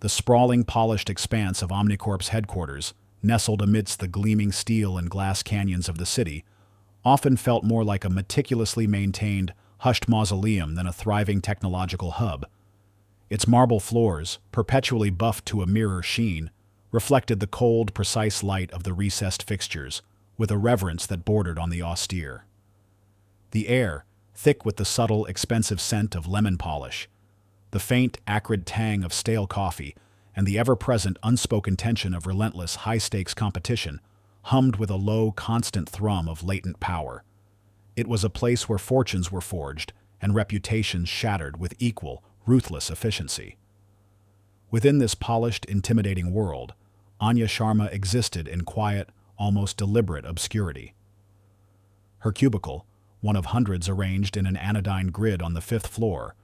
The sprawling, polished expanse of Omnicorp's headquarters, nestled amidst the gleaming steel and glass canyons of the city, often felt more like a meticulously maintained, hushed mausoleum than a thriving technological hub. Its marble floors, perpetually buffed to a mirror sheen, reflected the cold, precise light of the recessed fixtures, with a reverence that bordered on the austere. The air, thick with the subtle, expensive scent of lemon polish, the faint, acrid tang of stale coffee, and the ever-present, unspoken tension of relentless, high-stakes competition, hummed with a low, constant thrum of latent power. It was a place where fortunes were forged and reputations shattered with equal, ruthless efficiency. Within this polished, intimidating world, Anya Sharma existed in quiet, almost deliberate obscurity. Her cubicle, one of hundreds arranged in an anodyne grid on the 5th floor,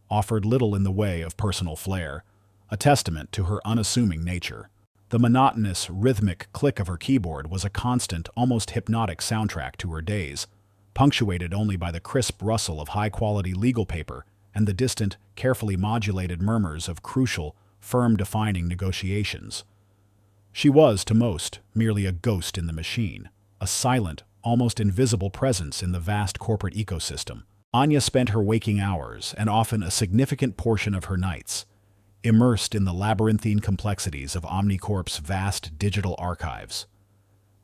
offered little in the way of personal flair, a testament to her unassuming nature. The monotonous, rhythmic click of her keyboard was a constant, almost hypnotic soundtrack to her days, punctuated only by the crisp rustle of high-quality legal paper and the distant, carefully modulated murmurs of crucial, firm-defining negotiations. She was, to most, merely a ghost in the machine, a silent, almost invisible presence in the vast corporate ecosystem. Anya spent her waking hours, and often a significant portion of her nights, immersed in the labyrinthine complexities of Omnicorp's vast digital archives.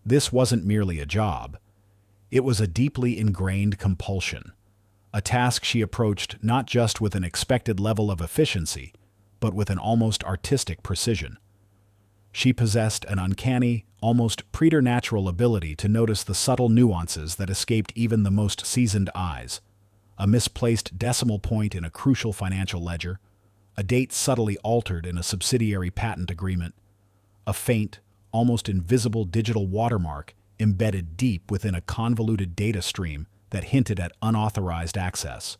This wasn't merely a job. It was a deeply ingrained compulsion, a task she approached not just with an expected level of efficiency, but with an almost artistic precision. She possessed an uncanny, almost preternatural ability to notice the subtle nuances that escaped even the most seasoned eyes. A misplaced decimal point in a crucial financial ledger, a date subtly altered in a subsidiary patent agreement, a faint, almost invisible digital watermark embedded deep within a convoluted data stream that hinted at unauthorized access.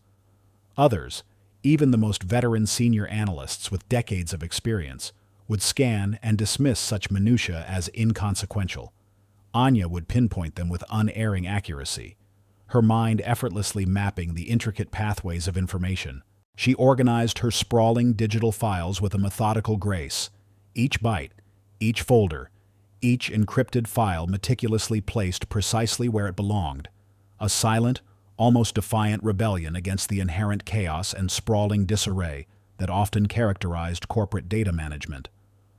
Others, even the most veteran senior analysts with decades of experience, would scan and dismiss such minutiae as inconsequential. Anya would pinpoint them with unerring accuracy, her mind effortlessly mapping the intricate pathways of information. She organized her sprawling digital files with a methodical grace, each byte, each folder, each encrypted file meticulously placed precisely where it belonged, a silent, almost defiant rebellion against the inherent chaos and sprawling disarray that often characterized corporate data management.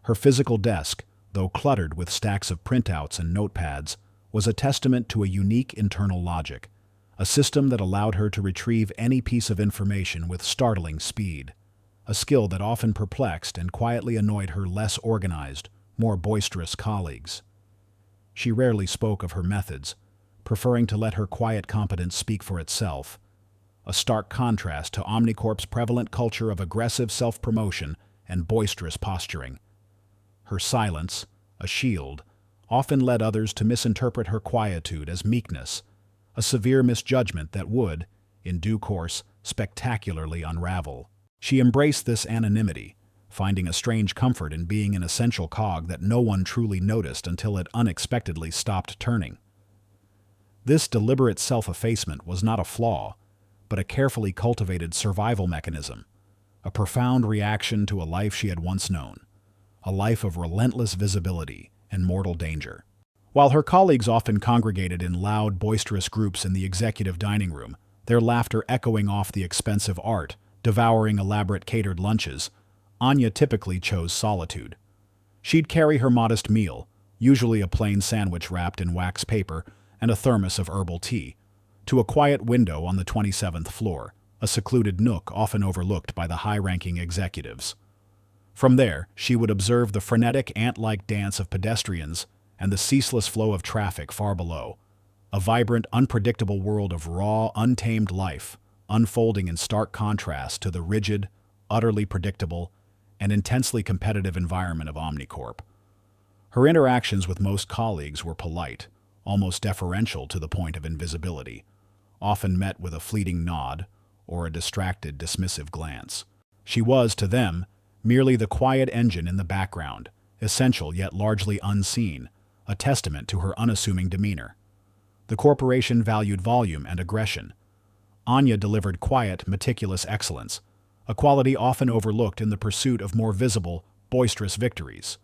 Her physical desk, though cluttered with stacks of printouts and notepads, was a testament to a unique internal logic, a system that allowed her to retrieve any piece of information with startling speed, a skill that often perplexed and quietly annoyed her less organized, more boisterous colleagues. She rarely spoke of her methods, preferring to let her quiet competence speak for itself, a stark contrast to Omnicorp's prevalent culture of aggressive self-promotion and boisterous posturing. Her silence, a shield, often led others to misinterpret her quietude as meekness, a severe misjudgment that would, in due course, spectacularly unravel. She embraced this anonymity, finding a strange comfort in being an essential cog that no one truly noticed until it unexpectedly stopped turning. This deliberate self-effacement was not a flaw, but a carefully cultivated survival mechanism, a profound reaction to a life she had once known, a life of relentless visibility and mortal danger. While her colleagues often congregated in loud, boisterous groups in the executive dining room, their laughter echoing off the expensive art, devouring elaborate catered lunches, Anya typically chose solitude. She'd carry her modest meal, usually a plain sandwich wrapped in wax paper and a thermos of herbal tea, to a quiet window on the 27th floor, a secluded nook often overlooked by the high-ranking executives. From there, she would observe the frenetic ant-like dance of pedestrians and the ceaseless flow of traffic far below, a vibrant, unpredictable world of raw, untamed life, unfolding in stark contrast to the rigid, utterly predictable, and intensely competitive environment of Omnicorp. Her interactions with most colleagues were polite, almost deferential to the point of invisibility, often met with a fleeting nod or a distracted, dismissive glance. She was, to them, merely the quiet engine in the background, essential yet largely unseen, a testament to her unassuming demeanor. The corporation valued volume and aggression. Anya delivered quiet, meticulous excellence, a quality often overlooked in the pursuit of more visible, boisterous victories.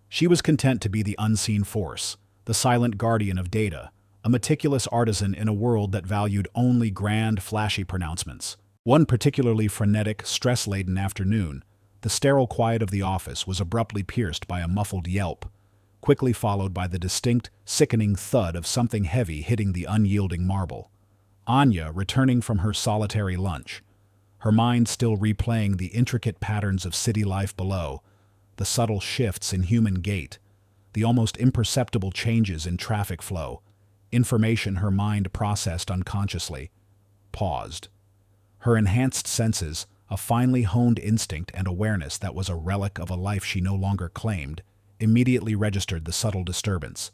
She was content to be the unseen force, the silent guardian of data, a meticulous artisan in a world that valued only grand, flashy pronouncements. One particularly frenetic, stress-laden afternoon, the sterile quiet of the office was abruptly pierced by a muffled yelp, quickly followed by the distinct, sickening thud of something heavy hitting the unyielding marble. Anya, returning from her solitary lunch, her mind still replaying the intricate patterns of city life below, the subtle shifts in human gait, the almost imperceptible changes in traffic flow, information her mind processed unconsciously, paused. Her enhanced senses, a finely honed instinct and awareness that was a relic of a life she no longer claimed, immediately registered the subtle disturbance.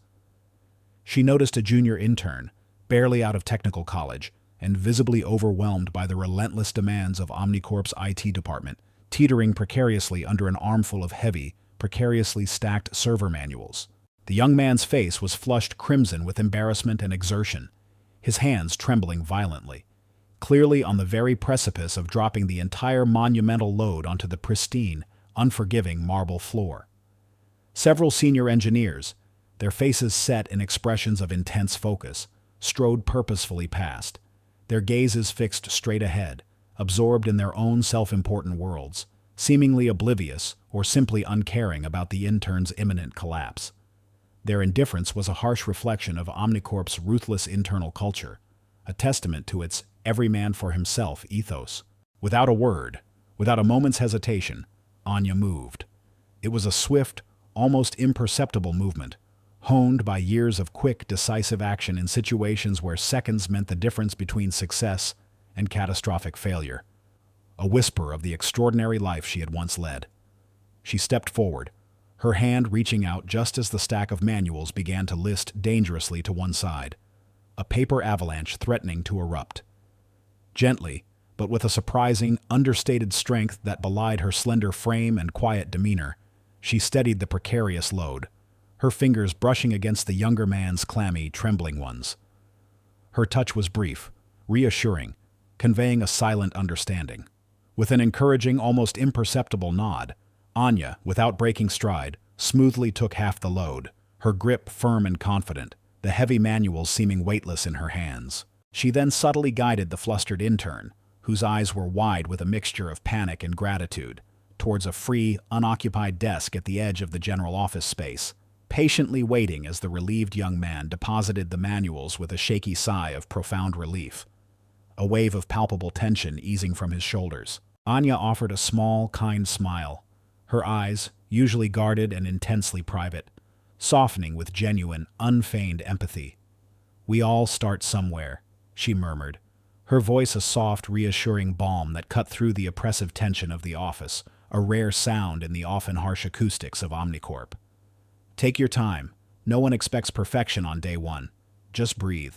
She noticed a junior intern, barely out of technical college, and visibly overwhelmed by the relentless demands of Omnicorp's IT department, teetering precariously under an armful of heavy, precariously stacked server manuals. The young man's face was flushed crimson with embarrassment and exertion, his hands trembling violently, clearly on the very precipice of dropping the entire monumental load onto the pristine, unforgiving marble floor. Several senior engineers, their faces set in expressions of intense focus, strode purposefully past, their gazes fixed straight ahead, absorbed in their own self-important worlds, seemingly oblivious or simply uncaring about the intern's imminent collapse. Their indifference was a harsh reflection of Omnicorp's ruthless internal culture, a testament to its every man for himself ethos. Without a word, without a moment's hesitation, Anya moved. It was a swift, almost imperceptible movement, honed by years of quick, decisive action in situations where seconds meant the difference between success and catastrophic failure. A whisper of the extraordinary life she had once led. She stepped forward, her hand reaching out just as the stack of manuals began to list dangerously to one side, a paper avalanche threatening to erupt. Gently, but with a surprising, understated strength that belied her slender frame and quiet demeanor, she steadied the precarious load, her fingers brushing against the younger man's clammy, trembling ones. Her touch was brief, reassuring, conveying a silent understanding. With an encouraging, almost imperceptible nod, Anya, without breaking stride, smoothly took half the load, her grip firm and confident, the heavy manuals seeming weightless in her hands. She then subtly guided the flustered intern, whose eyes were wide with a mixture of panic and gratitude, towards a free, unoccupied desk at the edge of the general office space, patiently waiting as the relieved young man deposited the manuals with a shaky sigh of profound relief, a wave of palpable tension easing from his shoulders. Anya offered a small, kind smile, her eyes, usually guarded and intensely private, softening with genuine, unfeigned empathy. "We all start somewhere," she murmured, her voice a soft, reassuring balm that cut through the oppressive tension of the office, a rare sound in the often harsh acoustics of Omnicorp. "Take your time. No one expects perfection on day one. Just breathe."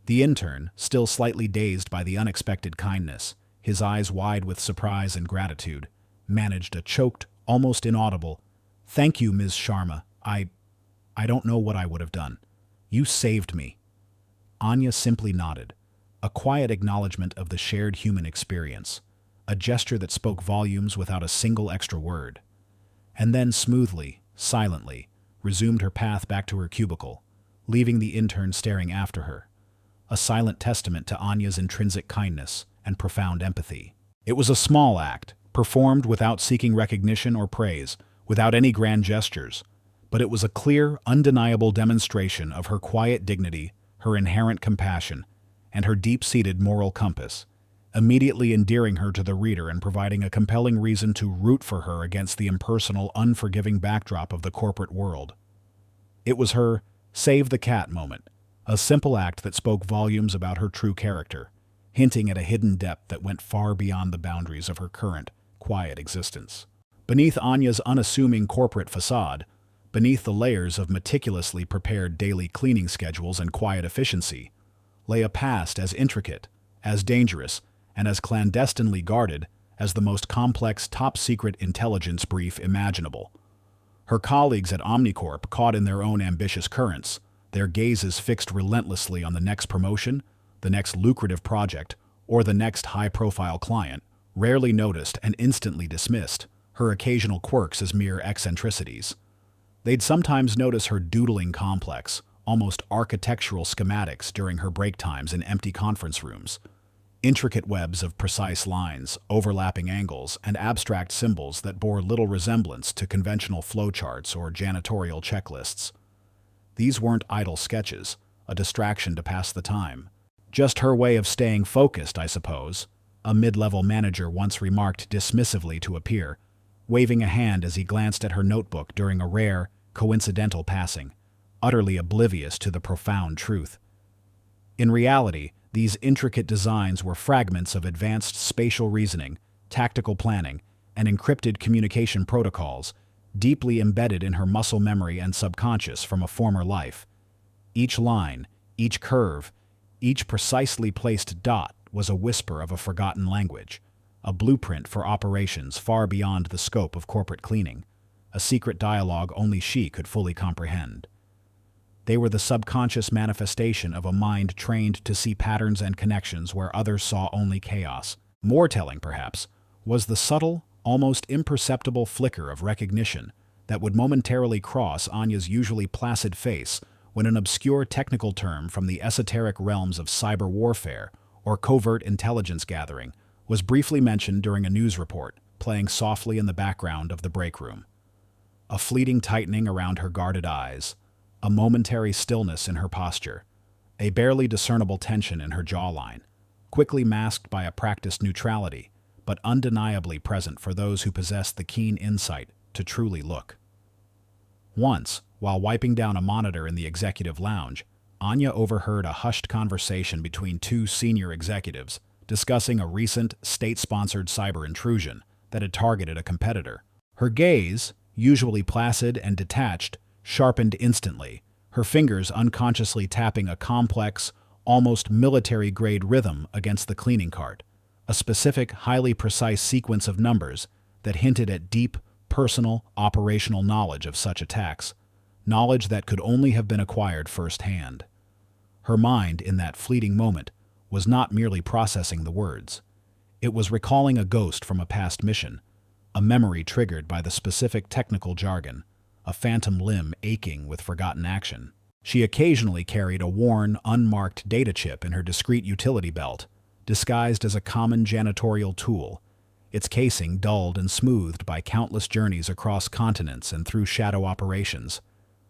The intern, still slightly dazed by the unexpected kindness, his eyes wide with surprise and gratitude, managed a choked, almost inaudible, "Thank you, Ms. Sharma. I don't know what I would have done. You saved me." Anya simply nodded, a quiet acknowledgement of the shared human experience, a gesture that spoke volumes without a single extra word, and then smoothly, silently, resumed her path back to her cubicle, leaving the intern staring after her, a silent testament to Anya's intrinsic kindness and profound empathy. It was a small act, performed without seeking recognition or praise, without any grand gestures, but it was a clear, undeniable demonstration of her quiet dignity, her inherent compassion, and her deep-seated moral compass, immediately endearing her to the reader and providing a compelling reason to root for her against the impersonal, unforgiving backdrop of the corporate world. It was her save the cat moment, a simple act that spoke volumes about her true character, hinting at a hidden depth that went far beyond the boundaries of her current, quiet existence. Beneath Anya's unassuming corporate facade, beneath the layers of meticulously prepared daily cleaning schedules and quiet efficiency, lay a past as intricate, as dangerous, and as clandestinely guarded as the most complex top-secret intelligence brief imaginable. Her colleagues at Omnicorp, caught in their own ambitious currents, their gazes fixed relentlessly on the next promotion, the next lucrative project, or the next high-profile client, rarely noticed and instantly dismissed her occasional quirks as mere eccentricities. They'd sometimes notice her doodling complex, almost architectural schematics during her break times in empty conference rooms. Intricate webs of precise lines, overlapping angles, and abstract symbols that bore little resemblance to conventional flowcharts or janitorial checklists. These weren't idle sketches, a distraction to pass the time. Just her way of staying focused, I suppose, a mid-level manager once remarked dismissively to a peer, waving a hand as he glanced at her notebook during a rare, coincidental passing, utterly oblivious to the profound truth. In reality, these intricate designs were fragments of advanced spatial reasoning, tactical planning, and encrypted communication protocols, deeply embedded in her muscle memory and subconscious from a former life. Each line, each curve, each precisely placed dot was a whisper of a forgotten language, a blueprint for operations far beyond the scope of corporate cleaning, a secret dialogue only she could fully comprehend. They were the subconscious manifestation of a mind trained to see patterns and connections where others saw only chaos. More telling, perhaps, was the subtle, almost imperceptible flicker of recognition that would momentarily cross Anya's usually placid face when an obscure technical term from the esoteric realms of cyber warfare or covert intelligence gathering was briefly mentioned during a news report, playing softly in the background of the break room. A fleeting tightening around her guarded eyes, a momentary stillness in her posture, a barely discernible tension in her jawline, quickly masked by a practiced neutrality, but undeniably present for those who possessed the keen insight to truly look. Once, while wiping down a monitor in the executive lounge, Anya overheard a hushed conversation between two senior executives discussing a recent state-sponsored cyber intrusion that had targeted a competitor. Her gaze, usually placid and detached, sharpened instantly, her fingers unconsciously tapping a complex, almost military-grade rhythm against the cleaning cart, a specific, highly precise sequence of numbers that hinted at deep, personal, operational knowledge of such attacks, knowledge that could only have been acquired firsthand. Her mind, in that fleeting moment, was not merely processing the words. It was recalling a ghost from a past mission, a memory triggered by the specific technical jargon, a phantom limb aching with forgotten action. She occasionally carried a worn, unmarked data chip in her discreet utility belt, disguised as a common janitorial tool, its casing dulled and smoothed by countless journeys across continents and through shadow operations,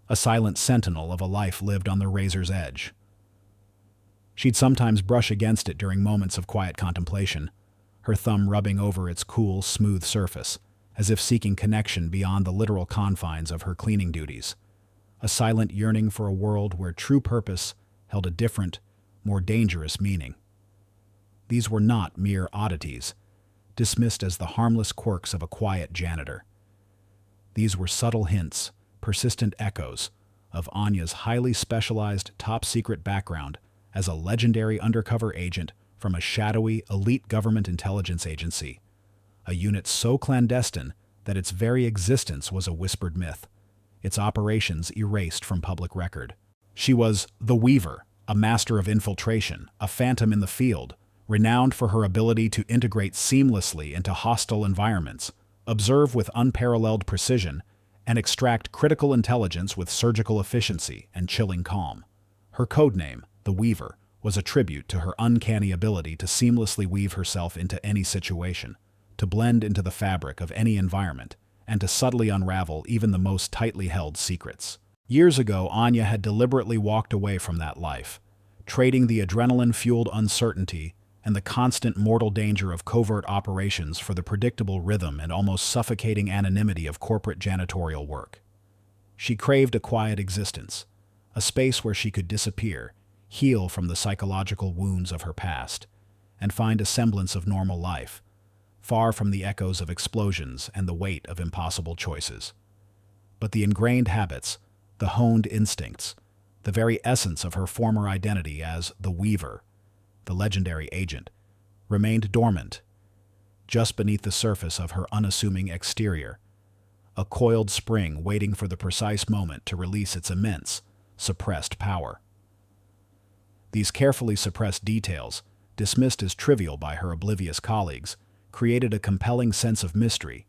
a silent sentinel of a life lived on the razor's edge. She'd sometimes brush against it during moments of quiet contemplation, her thumb rubbing over its cool, smooth surface, as if seeking connection beyond the literal confines of her cleaning duties, a silent yearning for a world where true purpose held a different, more dangerous meaning. These were not mere oddities, dismissed as the harmless quirks of a quiet janitor. These were subtle hints, persistent echoes, of Anya's highly specialized top-secret background as a legendary undercover agent from a shadowy, elite government intelligence agency, a unit so clandestine that its very existence was a whispered myth, its operations erased from public record. She was the Weaver, a master of infiltration, a phantom in the field, renowned for her ability to integrate seamlessly into hostile environments, observe with unparalleled precision, and extract critical intelligence with surgical efficiency and chilling calm. Her codename, the Weaver, was a tribute to her uncanny ability to seamlessly weave herself into any situation, to blend into the fabric of any environment, and to subtly unravel even the most tightly held secrets. Years ago, Anya had deliberately walked away from that life, trading the adrenaline-fueled uncertainty and the constant mortal danger of covert operations for the predictable rhythm and almost suffocating anonymity of corporate janitorial work. She craved a quiet existence, a space where she could disappear, heal from the psychological wounds of her past, and find a semblance of normal life, far from the echoes of explosions and the weight of impossible choices. But the ingrained habits, the honed instincts, the very essence of her former identity as the Weaver, the legendary agent, remained dormant, just beneath the surface of her unassuming exterior, a coiled spring waiting for the precise moment to release its immense, suppressed power. These carefully suppressed details, dismissed as trivial by her oblivious colleagues, created a compelling sense of mystery,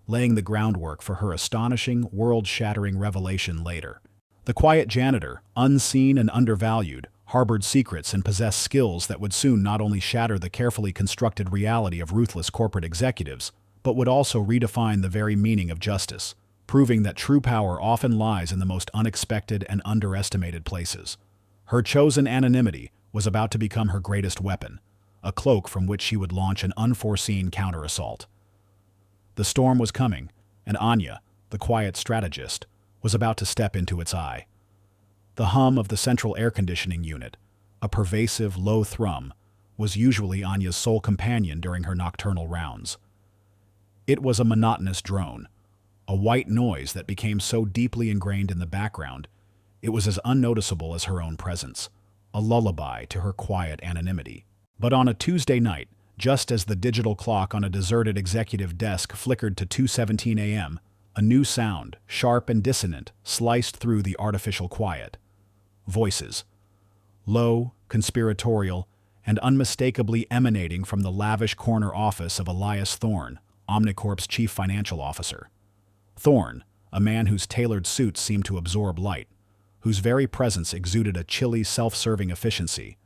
laying the groundwork for her astonishing, world-shattering revelation later. The quiet janitor, unseen and undervalued, harbored secrets and possessed skills that would soon not only shatter the carefully constructed reality of ruthless corporate executives, but would also redefine the very meaning of justice, proving that true power often lies in the most unexpected and underestimated places. Her chosen anonymity was about to become her greatest weapon, a cloak from which she would launch an unforeseen counter-assault. The storm was coming, and Anya, the quiet strategist, was about to step into its eye. The hum of the central air conditioning unit, a pervasive, low thrum, was usually Anya's sole companion during her nocturnal rounds. It was a monotonous drone, a white noise that became so deeply ingrained in the background, it was as unnoticeable as her own presence, a lullaby to her quiet anonymity. But on a Tuesday night, just as the digital clock on a deserted executive desk flickered to 2:17 a.m., a new sound, sharp and dissonant, sliced through the artificial quiet. Voices. Low, conspiratorial, and unmistakably emanating from the lavish corner office of Elias Thorne, Omnicorp's chief financial officer. Thorne, a man whose tailored suits seemed to absorb light, whose very presence exuded a chilly, self-serving efficiency,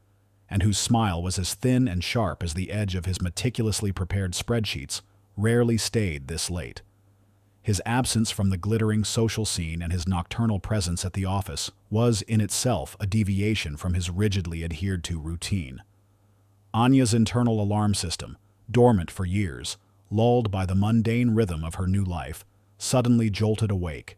and whose smile was as thin and sharp as the edge of his meticulously prepared spreadsheets, rarely stayed this late. His absence from the glittering social scene and his nocturnal presence at the office was in itself a deviation from his rigidly adhered-to routine. Anya's internal alarm system, dormant for years, lulled by the mundane rhythm of her new life, suddenly jolted awake.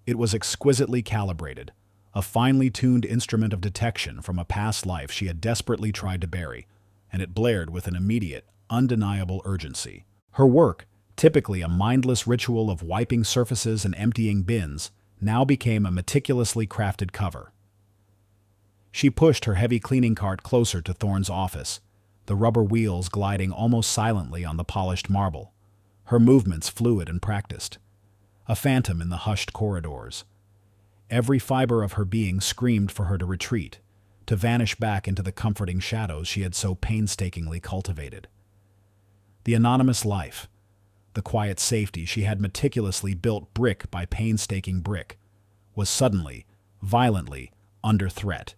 It was exquisitely calibrated, a finely tuned instrument of detection from a past life she had desperately tried to bury, and it blared with an immediate, undeniable urgency. Her work, typically a mindless ritual of wiping surfaces and emptying bins, now became a meticulously crafted cover. She pushed her heavy cleaning cart closer to Thorne's office, the rubber wheels gliding almost silently on the polished marble, her movements fluid and practiced. A phantom in the hushed corridors. Every fiber of her being screamed for her to retreat, to vanish back into the comforting shadows she had so painstakingly cultivated. The anonymous life, the quiet safety she had meticulously built brick by painstaking brick, was suddenly, violently, under threat.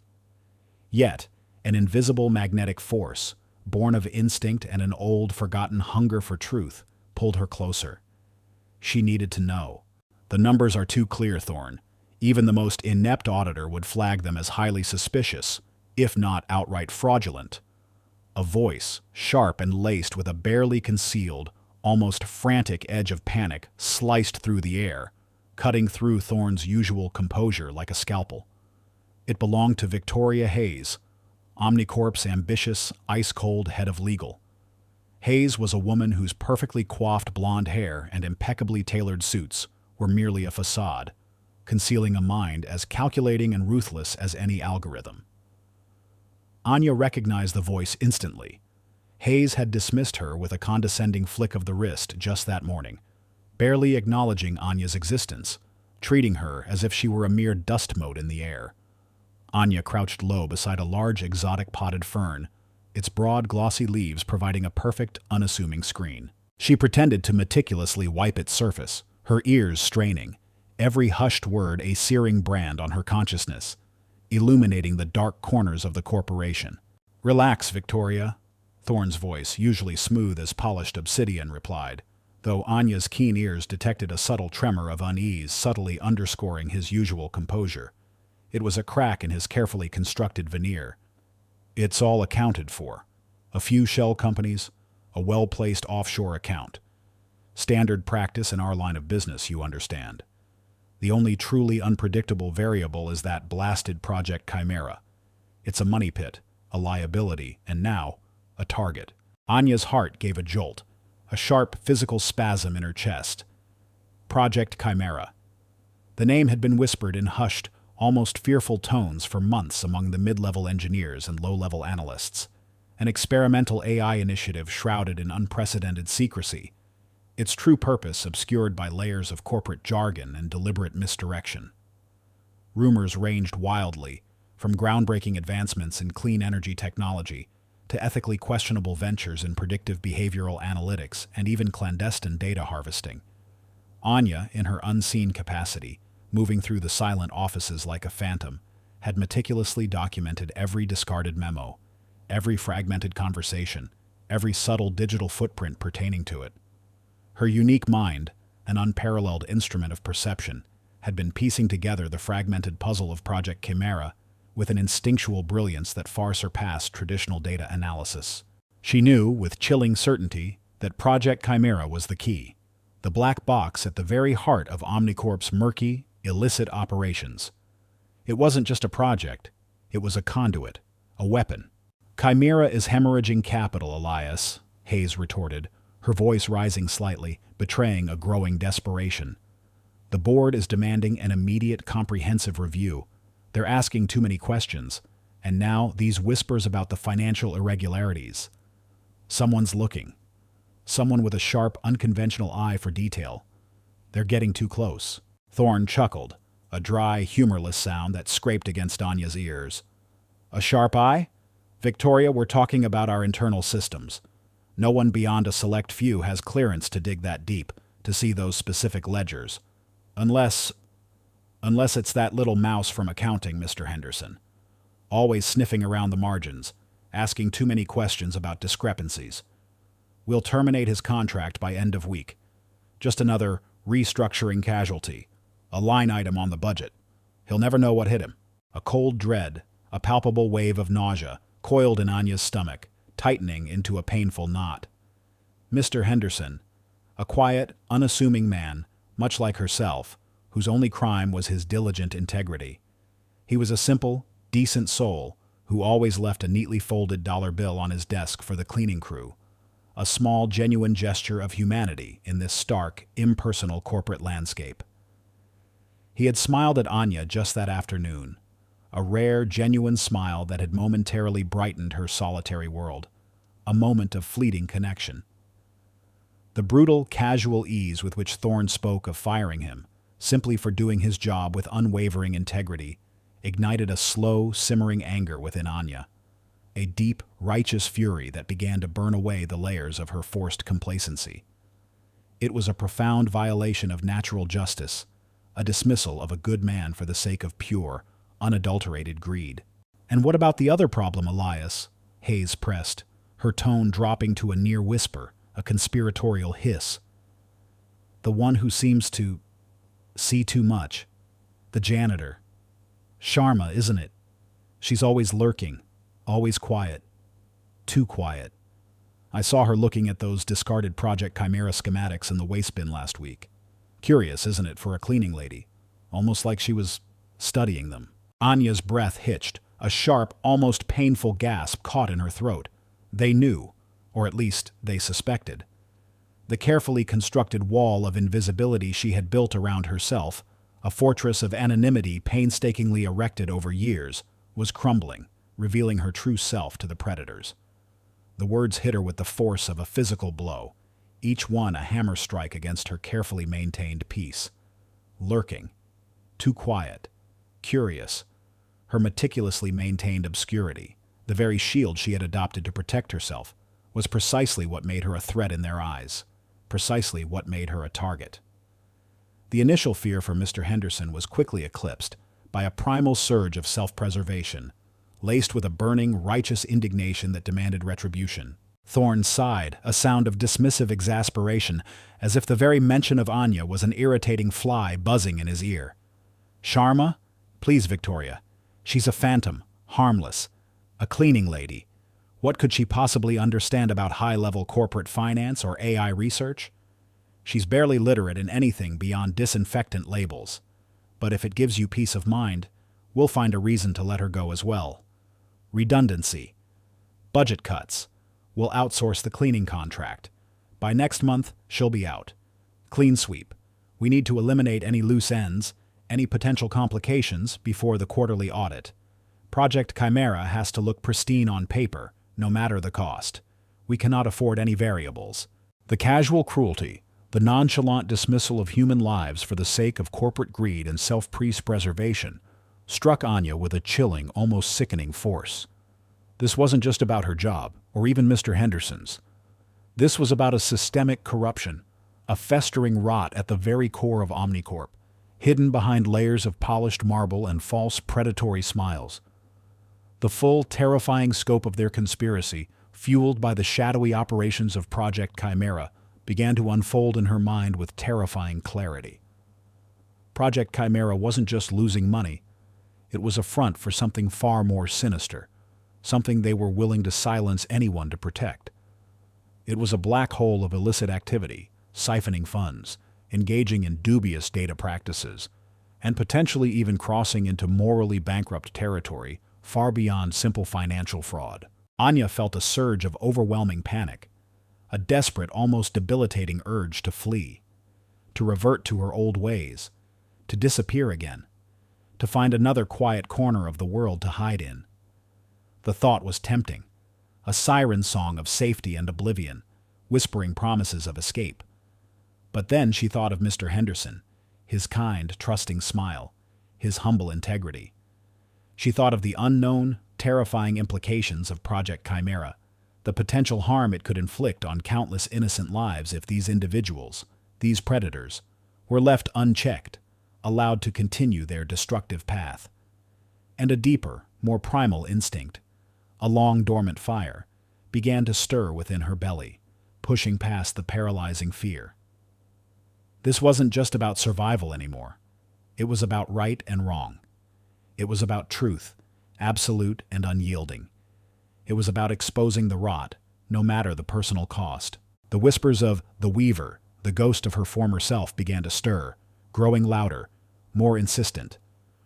Yet, an invisible magnetic force, born of instinct and an old, forgotten hunger for truth, pulled her closer. She needed to know. The numbers are too clear, Thorne. Even the most inept auditor would flag them as highly suspicious, if not outright fraudulent. A voice, sharp and laced with a barely concealed, almost frantic edge of panic, sliced through the air, cutting through Thorne's usual composure like a scalpel. It belonged to Victoria Hayes, Omnicorp's ambitious, ice-cold head of legal. Hayes was a woman whose perfectly coiffed blonde hair and impeccably tailored suits were merely a facade, concealing a mind as calculating and ruthless as any algorithm. Anya recognized the voice instantly. Hayes had dismissed her with a condescending flick of the wrist just that morning, barely acknowledging Anya's existence, treating her as if she were a mere dust mote in the air. Anya crouched low beside a large exotic potted fern, its broad glossy leaves providing a perfect, unassuming screen. She pretended to meticulously wipe its surface, her ears straining, every hushed word a searing brand on her consciousness, illuminating the dark corners of the corporation. "Relax, Victoria," Thorne's voice, usually smooth as polished obsidian, replied, though Anya's keen ears detected a subtle tremor of unease subtly underscoring his usual composure. It was a crack in his carefully constructed veneer. "It's all accounted for. A few shell companies, a well-placed offshore account. Standard practice in our line of business, you understand. The only truly unpredictable variable is that blasted Project Chimera. It's a money pit, a liability, and now, a target." Anya's heart gave a jolt, a sharp physical spasm in her chest. Project Chimera. The name had been whispered in hushed, almost fearful tones for months among the mid-level engineers and low-level analysts, an experimental AI initiative shrouded in unprecedented secrecy, its true purpose obscured by layers of corporate jargon and deliberate misdirection. Rumors ranged wildly, from groundbreaking advancements in clean energy technology to ethically questionable ventures in predictive behavioral analytics and even clandestine data harvesting. Anya, in her unseen capacity, moving through the silent offices like a phantom, had meticulously documented every discarded memo, every fragmented conversation, every subtle digital footprint pertaining to it. Her unique mind, an unparalleled instrument of perception, had been piecing together the fragmented puzzle of Project Chimera with an instinctual brilliance that far surpassed traditional data analysis. She knew, with chilling certainty, that Project Chimera was the key, the black box at the very heart of Omnicorp's murky, illicit operations. It wasn't just a project, it was a conduit, a weapon. Chimera is hemorrhaging capital, Elias, Hayes retorted, her voice rising slightly, betraying a growing desperation. The board is demanding an immediate, comprehensive review. They're asking too many questions, and now these whispers about the financial irregularities. Someone's looking. Someone with a sharp, unconventional eye for detail. They're getting too close. Thorne chuckled, a dry, humorless sound that scraped against Anya's ears. A sharp eye? Victoria, we're talking about our internal systems. No one beyond a select few has clearance to dig that deep, to see those specific ledgers. Unless it's that little mouse from accounting, Mr. Henderson. Always sniffing around the margins, asking too many questions about discrepancies. We'll terminate his contract by end of week. Just another restructuring casualty, a line item on the budget. He'll never know what hit him. A cold dread, a palpable wave of nausea, coiled in Anya's stomach, tightening into a painful knot. Mr. Henderson, a quiet, unassuming man, much like herself, whose only crime was his diligent integrity. He was a simple, decent soul who always left a neatly folded dollar bill on his desk for the cleaning crew, a small, genuine gesture of humanity in this stark, impersonal corporate landscape. He had smiled at Anya just that afternoon, a rare, genuine smile that had momentarily brightened her solitary world, a moment of fleeting connection. The brutal, casual ease with which Thorne spoke of firing him, simply for doing his job with unwavering integrity, ignited a slow, simmering anger within Anya, a deep, righteous fury that began to burn away the layers of her forced complacency. It was a profound violation of natural justice, a dismissal of a good man for the sake of pure, unadulterated greed. And what about the other problem, Elias? Hayes pressed, her tone dropping to a near whisper, a conspiratorial hiss. The one who seems to see too much. The janitor. Sharma, isn't it? She's always lurking, always quiet. Too quiet. I saw her looking at those discarded Project Chimera schematics in the waste bin last week. Curious, isn't it, for a cleaning lady? Almost like she was studying them. Anya's breath hitched, a sharp, almost painful gasp caught in her throat. They knew, or at least they suspected. The carefully constructed wall of invisibility she had built around herself, a fortress of anonymity painstakingly erected over years, was crumbling, revealing her true self to the predators. The words hit her with the force of a physical blow, each one a hammer strike against her carefully maintained peace. Lurking, too quiet, curious, her meticulously maintained obscurity, the very shield she had adopted to protect herself, was precisely what made her a threat in their eyes, precisely what made her a target. The initial fear for Mr. Henderson was quickly eclipsed by a primal surge of self-preservation, laced with a burning, righteous indignation that demanded retribution. Thorne sighed, a sound of dismissive exasperation, as if the very mention of Anya was an irritating fly buzzing in his ear. Sharma? Please, Victoria. She's a phantom, harmless, a cleaning lady. What could she possibly understand about high-level corporate finance or AI research? She's barely literate in anything beyond disinfectant labels. But if it gives you peace of mind, we'll find a reason to let her go as well. Redundancy. Budget cuts. We'll outsource the cleaning contract. By next month, she'll be out. Clean sweep. We need to eliminate any loose ends, any potential complications before the quarterly audit. Project Chimera has to look pristine on paper, no matter the cost. We cannot afford any variables. The casual cruelty, the nonchalant dismissal of human lives for the sake of corporate greed and self-preservation, struck Anya with a chilling, almost sickening force. This wasn't just about her job, or even Mr. Henderson's. This was about a systemic corruption, a festering rot at the very core of Omnicorp, hidden behind layers of polished marble and false predatory smiles. The full, terrifying scope of their conspiracy, fueled by the shadowy operations of Project Chimera, began to unfold in her mind with terrifying clarity. Project Chimera wasn't just losing money. It was a front for something far more sinister, something they were willing to silence anyone to protect. It was a black hole of illicit activity, siphoning funds, engaging in dubious data practices, and potentially even crossing into morally bankrupt territory far beyond simple financial fraud. Anya felt a surge of overwhelming panic, a desperate, almost debilitating urge to flee, to revert to her old ways, to disappear again, to find another quiet corner of the world to hide in. The thought was tempting, a siren song of safety and oblivion, whispering promises of escape. But then she thought of Mr. Henderson, his kind, trusting smile, his humble integrity. She thought of the unknown, terrifying implications of Project Chimera, the potential harm it could inflict on countless innocent lives if these individuals, these predators, were left unchecked, allowed to continue their destructive path. And a deeper, more primal instinct, a long-dormant fire, began to stir within her belly, pushing past the paralyzing fear. This wasn't just about survival anymore. It was about right and wrong. It was about truth, absolute and unyielding. It was about exposing the rot, no matter the personal cost. The whispers of the Weaver, the ghost of her former self, began to stir, growing louder, more insistent.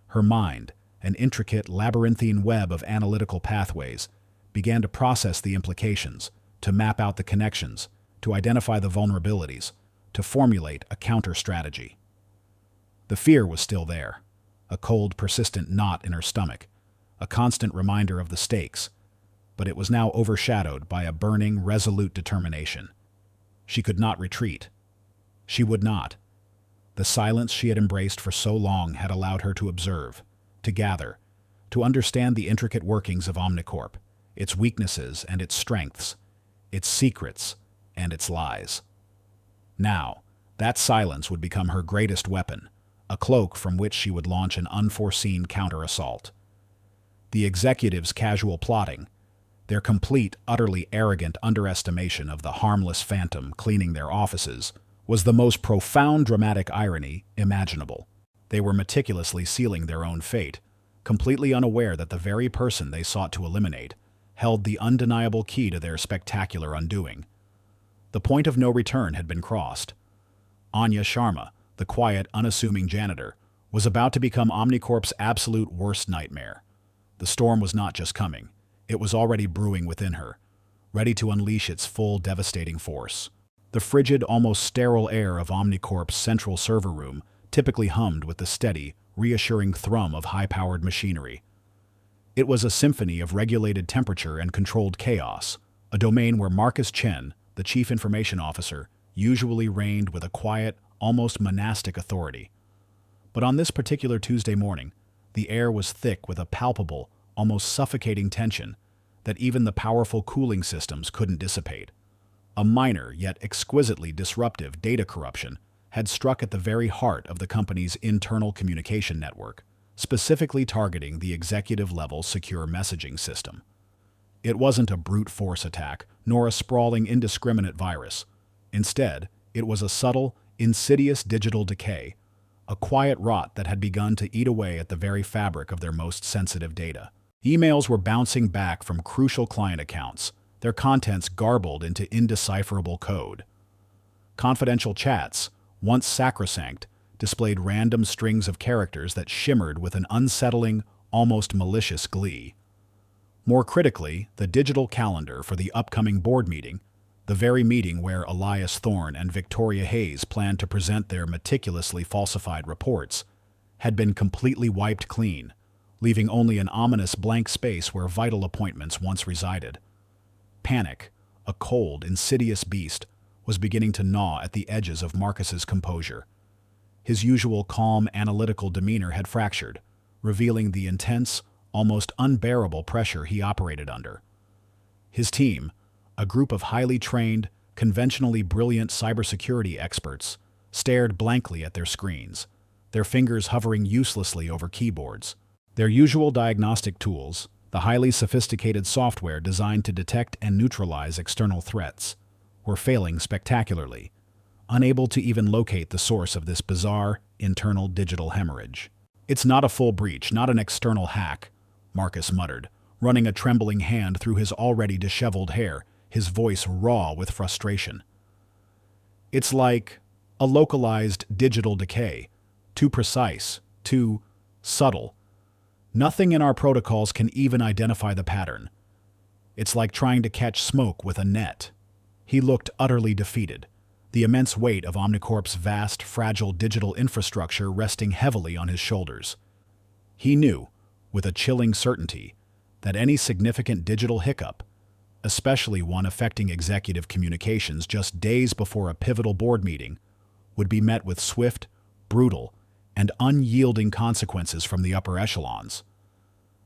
Her mind, an intricate labyrinthine web of analytical pathways, began to process the implications, to map out the connections, to identify the vulnerabilities, to formulate a counter-strategy. The fear was still there, a cold, persistent knot in her stomach, a constant reminder of the stakes, but it was now overshadowed by a burning, resolute determination. She could not retreat. She would not. The silence she had embraced for so long had allowed her to observe, to gather, to understand the intricate workings of Omnicorp, its weaknesses and its strengths, its secrets and its lies. Now, that silence would become her greatest weapon, a cloak from which she would launch an unforeseen counter-assault. The executives' casual plotting, their complete, utterly arrogant underestimation of the harmless phantom cleaning their offices, was the most profound dramatic irony imaginable. They were meticulously sealing their own fate, completely unaware that the very person they sought to eliminate held the undeniable key to their spectacular undoing. The point of no return had been crossed. Anya Sharma, the quiet, unassuming janitor, was about to become Omnicorp's absolute worst nightmare. The storm was not just coming. It was already brewing within her, ready to unleash its full, devastating force. The frigid, almost sterile air of Omnicorp's central server room typically hummed with the steady, reassuring thrum of high-powered machinery. It was a symphony of regulated temperature and controlled chaos, a domain where Marcus Chen, the chief information officer, usually reigned with a quiet, almost monastic authority. But on this particular Tuesday morning, the air was thick with a palpable, almost suffocating tension that even the powerful cooling systems couldn't dissipate. A minor yet exquisitely disruptive data corruption had struck at the very heart of the company's internal communication network, specifically targeting the executive-level secure messaging system. It wasn't a brute force attack, nor a sprawling, indiscriminate virus. Instead, it was a subtle, insidious digital decay, a quiet rot that had begun to eat away at the very fabric of their most sensitive data. Emails were bouncing back from crucial client accounts, their contents garbled into indecipherable code. Confidential chats, once sacrosanct, displayed random strings of characters that shimmered with an unsettling, almost malicious glee. More critically, the digital calendar for the upcoming board meeting, the very meeting where Elias Thorne and Victoria Hayes planned to present their meticulously falsified reports, had been completely wiped clean, leaving only an ominous blank space where vital appointments once resided. Panic, a cold, insidious beast, was beginning to gnaw at the edges of Marcus's composure. His usual calm, analytical demeanor had fractured, revealing the intense, almost unbearable pressure he operated under. His team, a group of highly trained, conventionally brilliant cybersecurity experts, stared blankly at their screens, their fingers hovering uselessly over keyboards. Their usual diagnostic tools, the highly sophisticated software designed to detect and neutralize external threats, were failing spectacularly, unable to even locate the source of this bizarre, internal digital hemorrhage. "It's not a full breach, not an external hack," Marcus muttered, running a trembling hand through his already disheveled hair, his voice raw with frustration. "It's like a localized digital decay, too precise, too subtle. Nothing in our protocols can even identify the pattern. It's like trying to catch smoke with a net." He looked utterly defeated, the immense weight of Omnicorp's vast, fragile digital infrastructure resting heavily on his shoulders. He knew, with a chilling certainty, that any significant digital hiccup, especially one affecting executive communications just days before a pivotal board meeting, would be met with swift, brutal, and unyielding consequences from the upper echelons.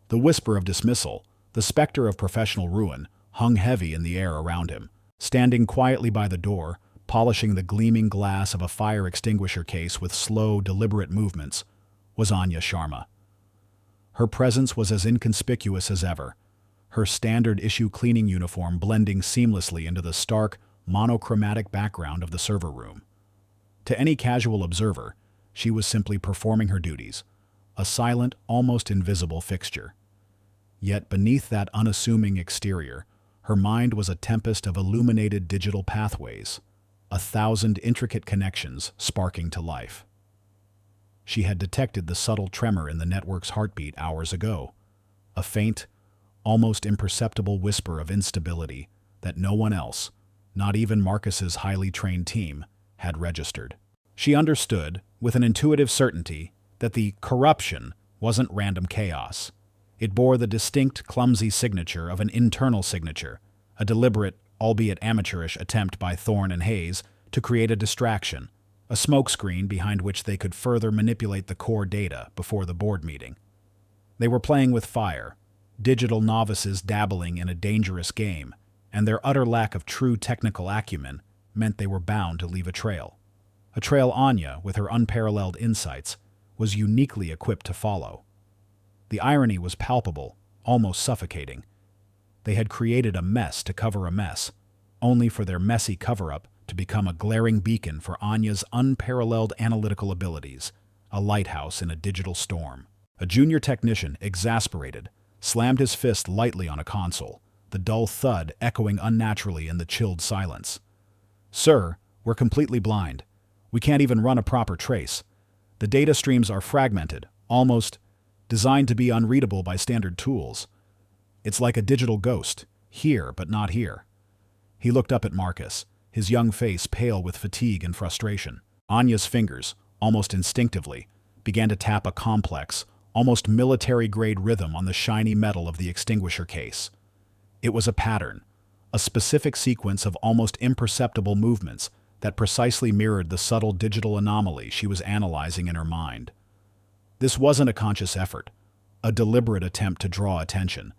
The whisper of dismissal, the specter of professional ruin, hung heavy in the air around him. Standing quietly by the door, polishing the gleaming glass of a fire extinguisher case with slow, deliberate movements, was Anya Sharma. Her presence was as inconspicuous as ever, her standard-issue cleaning uniform blending seamlessly into the stark, monochromatic background of the server room. To any casual observer, she was simply performing her duties, a silent, almost invisible fixture. Yet beneath that unassuming exterior, her mind was a tempest of illuminated digital pathways, 1,000 intricate connections sparking to life. She had detected the subtle tremor in the network's heartbeat hours ago, a faint, almost imperceptible whisper of instability that no one else, not even Marcus's highly trained team, had registered. She understood, with an intuitive certainty, that the corruption wasn't random chaos. It bore the distinct, clumsy signature of an internal signature, a deliberate, albeit amateurish, attempt by Thorne and Hayes to create a distraction, a smokescreen behind which they could further manipulate the core data before the board meeting. They were playing with fire, digital novices dabbling in a dangerous game, and their utter lack of true technical acumen meant they were bound to leave a trail. A trail Anya, with her unparalleled insights, was uniquely equipped to follow. The irony was palpable, almost suffocating. They had created a mess to cover a mess, only for their messy cover-up to become a glaring beacon for Anya's unparalleled analytical abilities, a lighthouse in a digital storm. A junior technician, exasperated, slammed his fist lightly on a console, the dull thud echoing unnaturally in the chilled silence. "Sir, we're completely blind. We can't even run a proper trace. The data streams are fragmented, almost designed to be unreadable by standard tools. It's like a digital ghost, here but not here." He looked up at Marcus, his young face pale with fatigue and frustration. Anya's fingers, almost instinctively, began to tap a complex, almost military-grade rhythm on the shiny metal of the extinguisher case. It was a pattern, a specific sequence of almost imperceptible movements that precisely mirrored the subtle digital anomaly she was analyzing in her mind. This wasn't a conscious effort, a deliberate attempt to draw attention.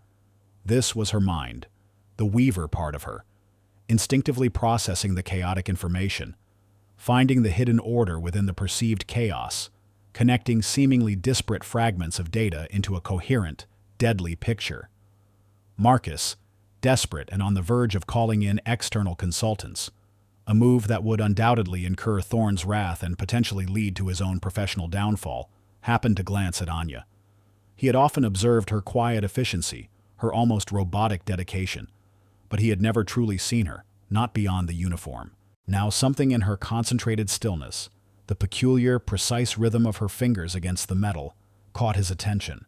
This was her mind, the weaver part of her, instinctively processing the chaotic information, finding the hidden order within the perceived chaos, connecting seemingly disparate fragments of data into a coherent, deadly picture. Marcus, desperate and on the verge of calling in external consultants, a move that would undoubtedly incur Thorne's wrath and potentially lead to his own professional downfall, happened to glance at Anya. He had often observed her quiet efficiency, her almost robotic dedication, but he had never truly seen her, not beyond the uniform. Now something in her concentrated stillness, the peculiar, precise rhythm of her fingers against the metal, caught his attention.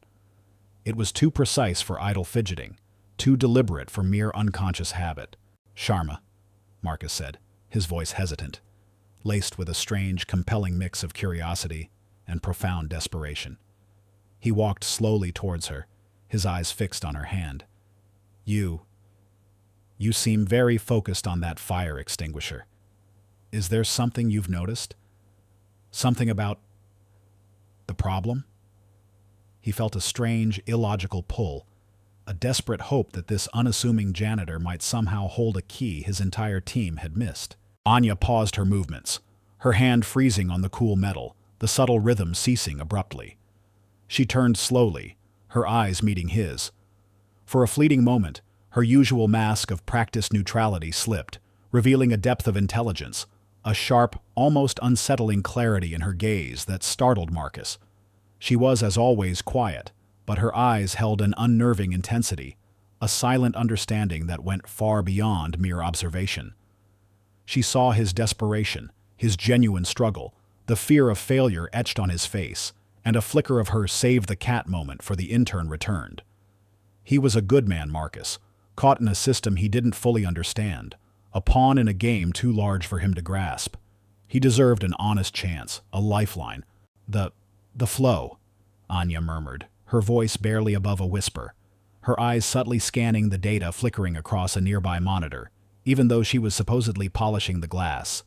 It was too precise for idle fidgeting, too deliberate for mere unconscious habit. "Sharma," Marcus said, his voice hesitant, laced with a strange, compelling mix of curiosity and profound desperation. He walked slowly towards her, his eyes fixed on her hand. You seem very focused on that fire extinguisher. Is there something you've noticed? Something about the problem?" He felt a strange, illogical pull, a desperate hope that this unassuming janitor might somehow hold a key his entire team had missed. Anya paused her movements, her hand freezing on the cool metal, the subtle rhythm ceasing abruptly. She turned slowly, her eyes meeting his. For a fleeting moment, her usual mask of practiced neutrality slipped, revealing a depth of intelligence, a sharp, almost unsettling clarity in her gaze that startled Marcus. She was, as always, quiet, but her eyes held an unnerving intensity, a silent understanding that went far beyond mere observation. She saw his desperation, his genuine struggle, the fear of failure etched on his face, and a flicker of her save-the-cat moment for the intern returned. He was a good man, Marcus, caught in a system he didn't fully understand, a pawn in a game too large for him to grasp. He deserved an honest chance, a lifeline. The flow, Anya murmured, her voice barely above a whisper, her eyes subtly scanning the data flickering across a nearby monitor, even though she was supposedly polishing the glass.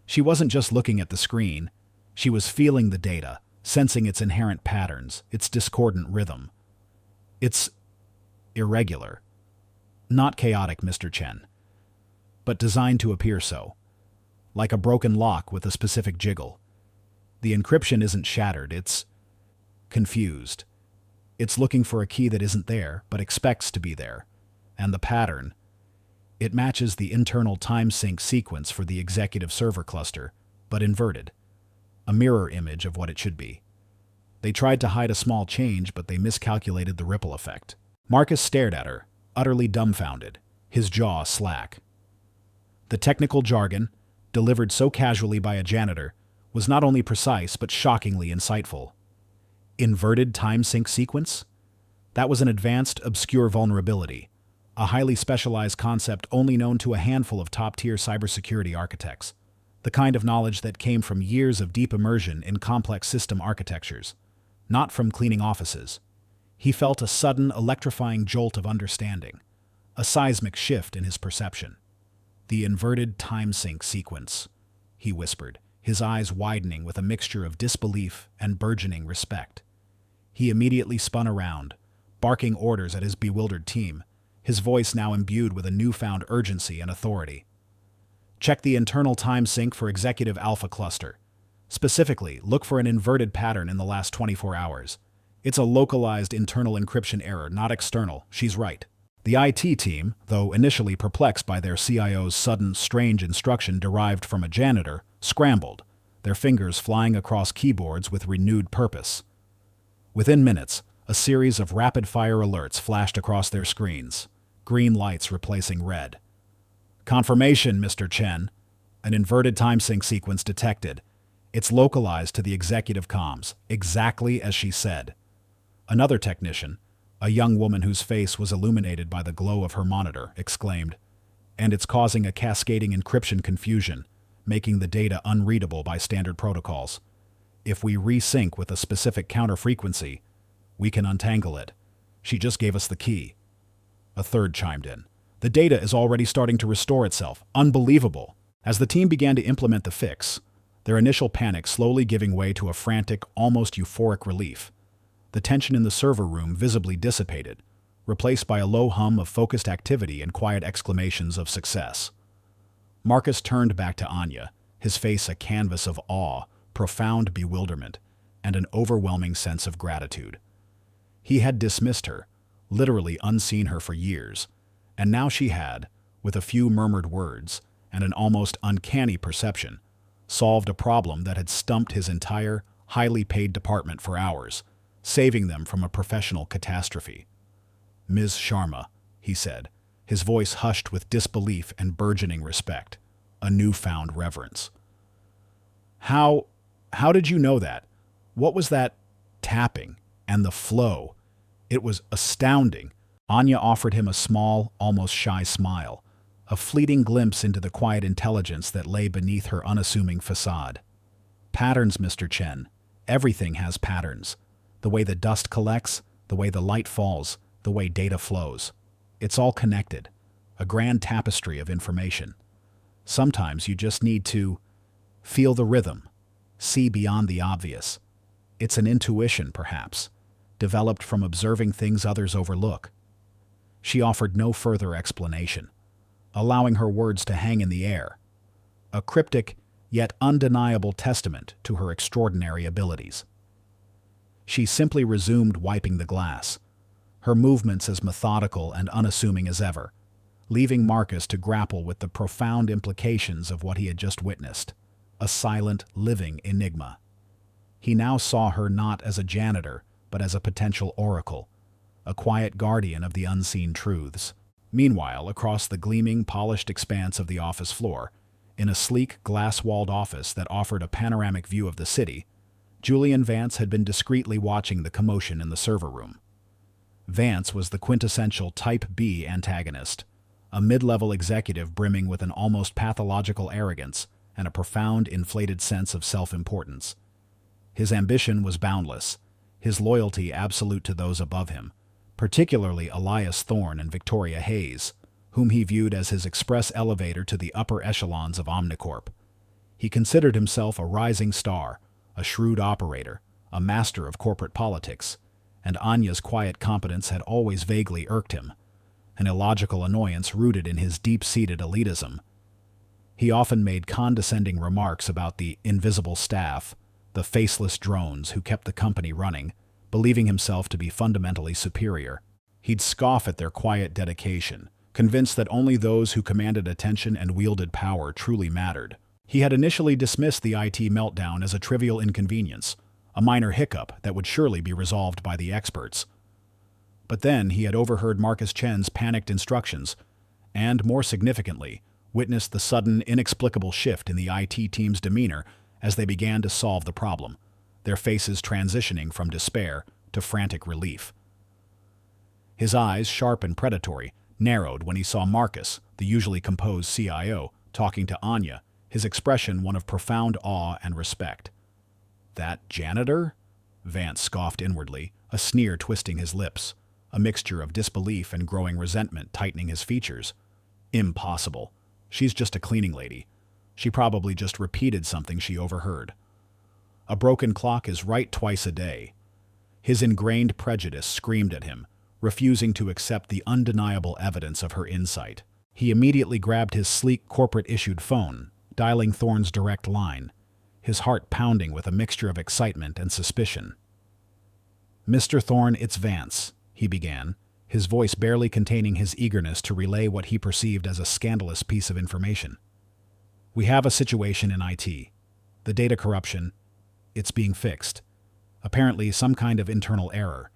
She wasn't just looking at the screen, she was feeling the data, sensing its inherent patterns, its discordant rhythm. It's irregular. Not chaotic, Mr. Chen, but designed to appear so. Like a broken lock with a specific jiggle. The encryption isn't shattered, it's confused. It's looking for a key that isn't there, but expects to be there. And the pattern, it matches the internal time sync sequence for the executive server cluster, but inverted. A mirror image of what it should be. They tried to hide a small change, but they miscalculated the ripple effect. Marcus stared at her, utterly dumbfounded, his jaw slack. The technical jargon, delivered so casually by a janitor, was not only precise but shockingly insightful. Inverted time sync sequence? That was an advanced, obscure vulnerability, a highly specialized concept only known to a handful of top-tier cybersecurity architects, the kind of knowledge that came from years of deep immersion in complex system architectures, not from cleaning offices. He felt a sudden, electrifying jolt of understanding, a seismic shift in his perception. The inverted time sync sequence, he whispered, his eyes widening with a mixture of disbelief and burgeoning respect. He immediately spun around, barking orders at his bewildered team, his voice now imbued with a newfound urgency and authority. Check the internal time sync for Executive Alpha Cluster. Specifically, look for an inverted pattern in the last 24 hours. It's a localized internal encryption error, not external. She's right. The IT team, though initially perplexed by their CIO's sudden, strange instruction derived from a janitor, scrambled, their fingers flying across keyboards with renewed purpose. Within minutes, a series of rapid-fire alerts flashed across their screens, green lights replacing red. Confirmation, Mr. Chen. An inverted time sync sequence detected. It's localized to the executive comms, exactly as she said. Another technician, a young woman whose face was illuminated by the glow of her monitor, exclaimed, and it's causing a cascading encryption confusion, making the data unreadable by standard protocols. If we resync with a specific counter frequency, we can untangle it. She just gave us the key. A third chimed in. The data is already starting to restore itself. Unbelievable. As the team began to implement the fix, their initial panic slowly giving way to a frantic, almost euphoric relief. The tension in the server room visibly dissipated, replaced by a low hum of focused activity and quiet exclamations of success. Marcus turned back to Anya, his face a canvas of awe, profound bewilderment, and an overwhelming sense of gratitude. He had dismissed her, literally unseen her for years, and now she had, with a few murmured words and an almost uncanny perception, solved a problem that had stumped his entire, highly paid department for hours, saving them from a professional catastrophe. Ms. Sharma, he said, his voice hushed with disbelief and burgeoning respect, a newfound reverence. How did you know that? What was that tapping and the flow? It was astounding. Anya offered him a small, almost shy smile, a fleeting glimpse into the quiet intelligence that lay beneath her unassuming facade. Patterns, Mr. Chen. Everything has patterns. The way the dust collects, the way the light falls, the way data flows. It's all connected, a grand tapestry of information. Sometimes you just need to feel the rhythm, see beyond the obvious. It's an intuition, perhaps, developed from observing things others overlook. She offered no further explanation, allowing her words to hang in the air, a cryptic yet undeniable testament to her extraordinary abilities. She simply resumed wiping the glass, her movements as methodical and unassuming as ever, leaving Marcus to grapple with the profound implications of what he had just witnessed, a silent, living enigma. He now saw her not as a janitor, but as a potential oracle, a quiet guardian of the unseen truths. Meanwhile, across the gleaming, polished expanse of the office floor, in a sleek, glass-walled office that offered a panoramic view of the city, Julian Vance had been discreetly watching the commotion in the server room. Vance was the quintessential Type B antagonist, a mid-level executive brimming with an almost pathological arrogance and a profound, inflated sense of self-importance. His ambition was boundless, his loyalty absolute to those above him, particularly Elias Thorne and Victoria Hayes, whom he viewed as his express elevator to the upper echelons of Omnicorp. He considered himself a rising star, a shrewd operator, a master of corporate politics, and Anya's quiet competence had always vaguely irked him, an illogical annoyance rooted in his deep-seated elitism. He often made condescending remarks about the invisible staff, the faceless drones who kept the company running, believing himself to be fundamentally superior. He'd scoff at their quiet dedication, convinced that only those who commanded attention and wielded power truly mattered. He had initially dismissed the IT meltdown as a trivial inconvenience, a minor hiccup that would surely be resolved by the experts. But then he had overheard Marcus Chen's panicked instructions, and, more significantly, witnessed the sudden, inexplicable shift in the IT team's demeanor as they began to solve the problem, their faces transitioning from despair to frantic relief. His eyes, sharp and predatory, narrowed when he saw Marcus, the usually composed CIO, talking to Anya, his expression one of profound awe and respect. "That janitor?" Vance scoffed inwardly, a sneer twisting his lips, a mixture of disbelief and growing resentment tightening his features. "Impossible. She's just a cleaning lady. She probably just repeated something she overheard. A broken clock is right twice a day." His ingrained prejudice screamed at him, refusing to accept the undeniable evidence of her insight. He immediately grabbed his sleek corporate-issued phone, dialing Thorne's direct line, his heart pounding with a mixture of excitement and suspicion. "Mr. Thorne, it's Vance," he began, his voice barely containing his eagerness to relay what he perceived as a scandalous piece of information. "We have a situation in IT. The data corruption, it's being fixed. Apparently some kind of internal error.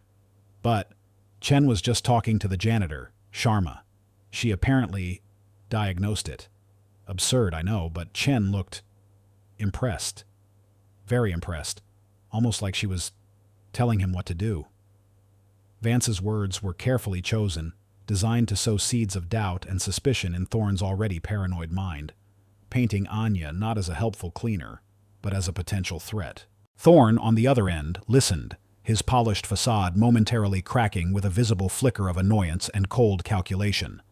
But Chen was just talking to the janitor, Sharma. She apparently diagnosed it. Absurd, I know, but Chen looked impressed. Very impressed. Almost like she was telling him what to do." Vance's words were carefully chosen, designed to sow seeds of doubt and suspicion in Thorne's already paranoid mind, painting Anya not as a helpful cleaner, but as a potential threat. Thorne, on the other end, listened, his polished facade momentarily cracking with a visible flicker of annoyance and cold calculation.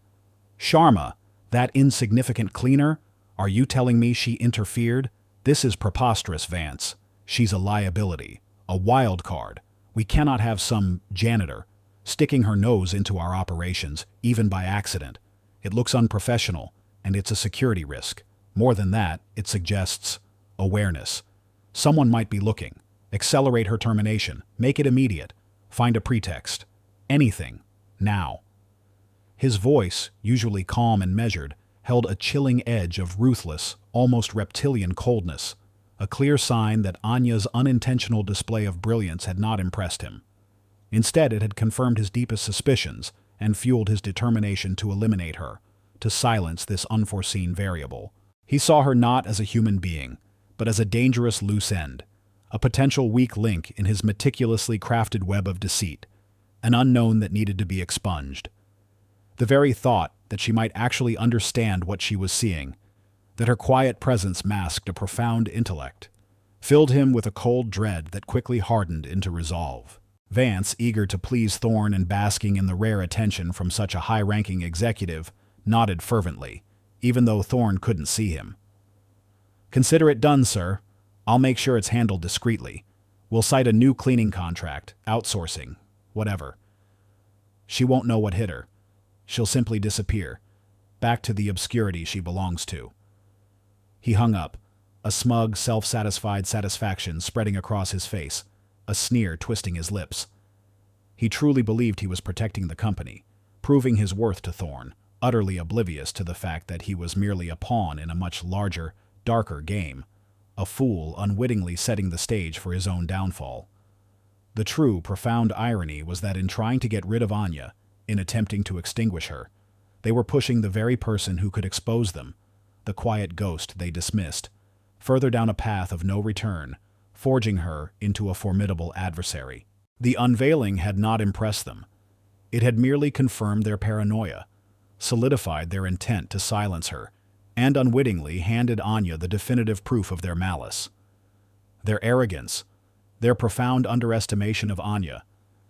"Sharma, that insignificant cleaner? Are you telling me she interfered? This is preposterous, Vance. She's a liability, a wild card. We cannot have some janitor sticking her nose into our operations, even by accident. It looks unprofessional, and it's a security risk. More than that, it suggests awareness. Someone might be looking. Accelerate her termination. Make it immediate. Find a pretext. Anything. Now." His voice, usually calm and measured, held a chilling edge of ruthless, almost reptilian coldness, a clear sign that Anya's unintentional display of brilliance had not impressed him. Instead, it had confirmed his deepest suspicions and fueled his determination to eliminate her, to silence this unforeseen variable. He saw her not as a human being, but as a dangerous loose end, a potential weak link in his meticulously crafted web of deceit, an unknown that needed to be expunged. The very thought that she might actually understand what she was seeing, that her quiet presence masked a profound intellect, filled him with a cold dread that quickly hardened into resolve. Vance, eager to please Thorne and basking in the rare attention from such a high-ranking executive, nodded fervently, even though Thorne couldn't see him. "Consider it done, sir. I'll make sure it's handled discreetly. We'll cite a new cleaning contract, outsourcing, whatever. She won't know what hit her. she'll simply disappear, back to the obscurity she belongs to. He hung up, a smug, self-satisfied satisfaction spreading across his face, a sneer twisting his lips. He truly believed he was protecting the company, proving his worth to Thorne, utterly oblivious to the fact that he was merely a pawn in a much larger, darker game, a fool unwittingly setting the stage for his own downfall. The true, profound irony was that in trying to get rid of Anya, in attempting to extinguish her, they were pushing the very person who could expose them, the quiet ghost they dismissed, further down a path of no return, forging her into a formidable adversary. The unveiling had not impressed them. It had merely confirmed their paranoia, solidified their intent to silence her, and unwittingly handed Anya the definitive proof of their malice. Their arrogance, their profound underestimation of Anya,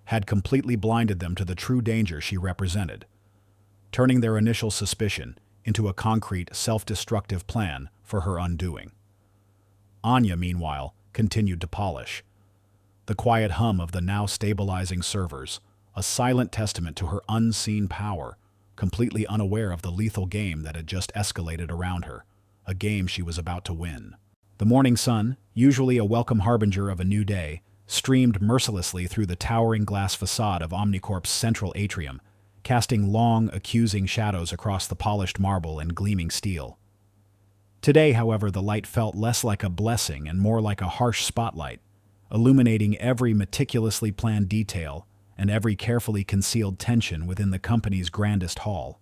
had completely blinded them to the true danger she represented, turning their initial suspicion into a concrete, self-destructive plan for her undoing. Anya, meanwhile, continued to polish. The quiet hum of the now stabilizing servers, a silent testament to her unseen power, completely unaware of the lethal game that had just escalated around her, a game she was about to win. The morning sun, usually a welcome harbinger of a new day, streamed mercilessly through the towering glass facade of Omnicorp's central atrium, casting long, accusing shadows across the polished marble and gleaming steel. Today, however, the light felt less like a blessing and more like a harsh spotlight, illuminating every meticulously planned detail and every carefully concealed tension within the company's grandest hall.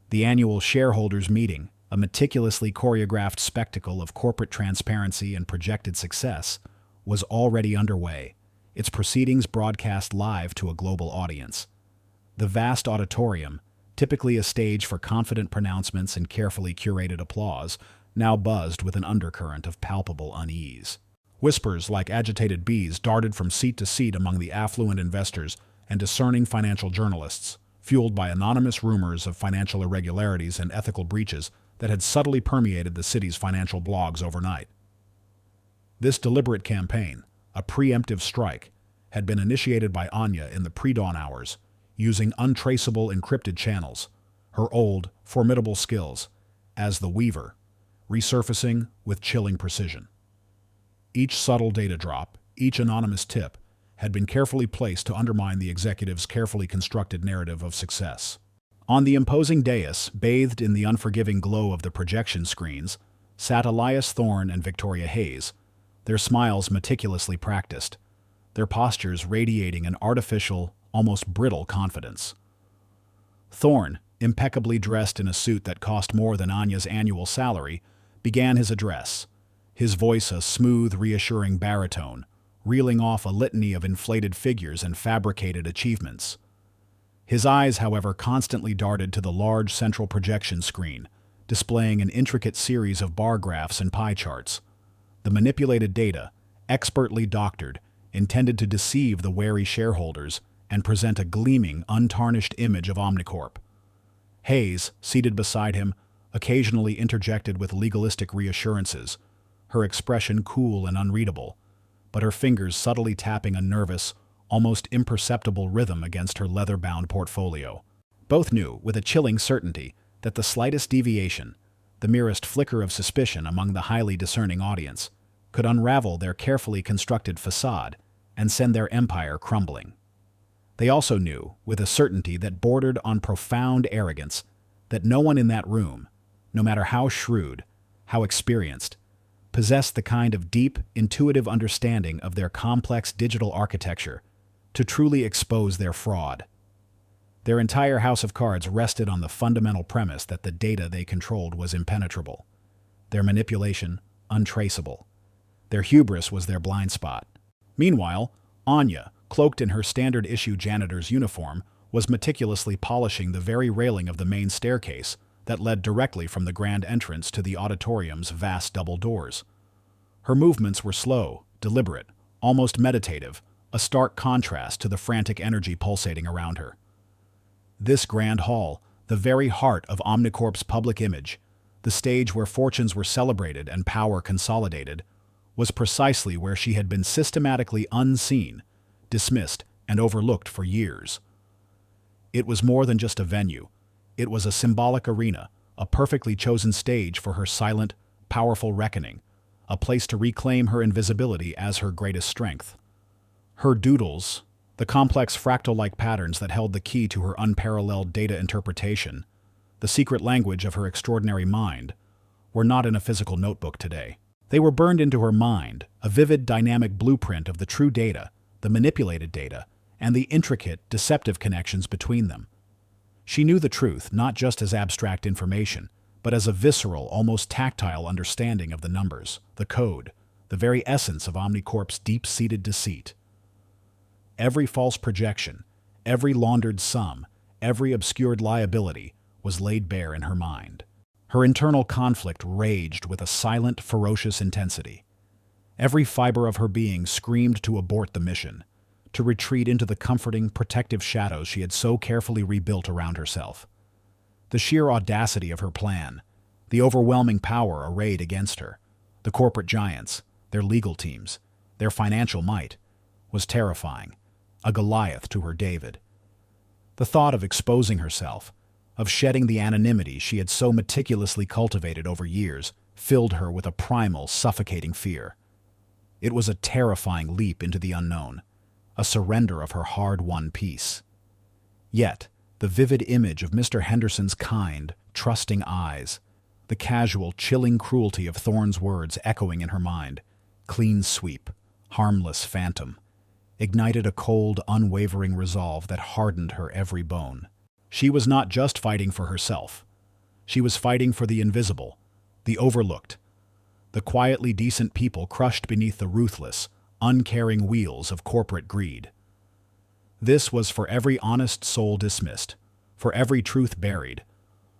The annual shareholders' meeting, a meticulously choreographed spectacle of corporate transparency and projected success, was already underway, its proceedings broadcast live to a global audience. The vast auditorium, typically a stage for confident pronouncements and carefully curated applause, now buzzed with an undercurrent of palpable unease. Whispers like agitated bees darted from seat to seat among the affluent investors and discerning financial journalists, fueled by anonymous rumors of financial irregularities and ethical breaches that had subtly permeated the city's financial blogs overnight. This deliberate campaign, a preemptive strike, had been initiated by Anya in the pre-dawn hours, using untraceable encrypted channels, her old, formidable skills, as the Weaver, resurfacing with chilling precision. Each subtle data drop, each anonymous tip, had been carefully placed to undermine the executive's carefully constructed narrative of success. On the imposing dais, bathed in the unforgiving glow of the projection screens, sat Elias Thorne and Victoria Hayes, their smiles meticulously practiced, their postures radiating an artificial, almost brittle confidence. Thorne, impeccably dressed in a suit that cost more than Anya's annual salary, began his address, his voice a smooth, reassuring baritone, reeling off a litany of inflated figures and fabricated achievements. His eyes, however, constantly darted to the large central projection screen, displaying an intricate series of bar graphs and pie charts. The manipulated data, expertly doctored, intended to deceive the wary shareholders and present a gleaming, untarnished image of Omnicorp. Hayes, seated beside him, occasionally interjected with legalistic reassurances, her expression cool and unreadable, but her fingers subtly tapping a nervous, almost imperceptible rhythm against her leather-bound portfolio. Both knew, with a chilling certainty, that the slightest deviation, the merest flicker of suspicion among the highly discerning audience, could unravel their carefully constructed facade and send their empire crumbling. They also knew, with a certainty that bordered on profound arrogance, that no one in that room, no matter how shrewd, how experienced, possessed the kind of deep, intuitive understanding of their complex digital architecture to truly expose their fraud. Their entire house of cards rested on the fundamental premise that the data they controlled was impenetrable, their manipulation untraceable. Their hubris was their blind spot. Meanwhile, Anya, cloaked in her standard-issue janitor's uniform, was meticulously polishing the very railing of the main staircase that led directly from the grand entrance to the auditorium's vast double doors. Her movements were slow, deliberate, almost meditative, a stark contrast to the frantic energy pulsating around her. This grand hall, the very heart of Omnicorp's public image, the stage where fortunes were celebrated and power consolidated, was precisely where she had been systematically unseen, dismissed, and overlooked for years. It was more than just a venue. It was a symbolic arena, a perfectly chosen stage for her silent, powerful reckoning, a place to reclaim her invisibility as her greatest strength. Her doodles, the complex fractal-like patterns that held the key to her unparalleled data interpretation, the secret language of her extraordinary mind, were not in a physical notebook today. They were burned into her mind, a vivid, dynamic blueprint of the true data, the manipulated data, and the intricate, deceptive connections between them. She knew the truth not just as abstract information, but as a visceral, almost tactile understanding of the numbers, the code, the very essence of Omnicorp's deep-seated deceit. Every false projection, every laundered sum, every obscured liability was laid bare in her mind. Her internal conflict raged with a silent, ferocious intensity. Every fiber of her being screamed to abort the mission, to retreat into the comforting, protective shadows she had so carefully rebuilt around herself. The sheer audacity of her plan, the overwhelming power arrayed against her, the corporate giants, their legal teams, their financial might, was terrifying, a Goliath to her David. The thought of exposing herself, of shedding the anonymity she had so meticulously cultivated over years, filled her with a primal, suffocating fear. It was a terrifying leap into the unknown, a surrender of her hard-won peace. Yet, the vivid image of Mr. Henderson's kind, trusting eyes, the casual, chilling cruelty of Thorne's words echoing in her mind, clean sweep, harmless phantom, ignited a cold, unwavering resolve that hardened her every bone. She was not just fighting for herself. She was fighting for the invisible, the overlooked, the quietly decent people crushed beneath the ruthless, uncaring wheels of corporate greed. This was for every honest soul dismissed, for every truth buried,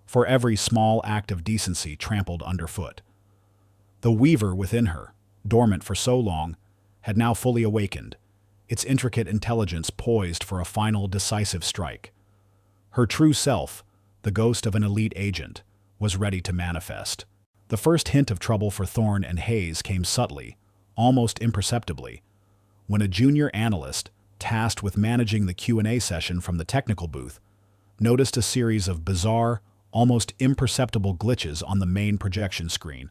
for every small act of decency trampled underfoot. The weaver within her, dormant for so long, had now fully awakened, its intricate intelligence poised for a final decisive strike. Her true self, the ghost of an elite agent, was ready to manifest. The first hint of trouble for Thorne and Hayes came subtly, almost imperceptibly, when a junior analyst, tasked with managing the Q&A session from the technical booth, noticed a series of bizarre, almost imperceptible glitches on the main projection screen.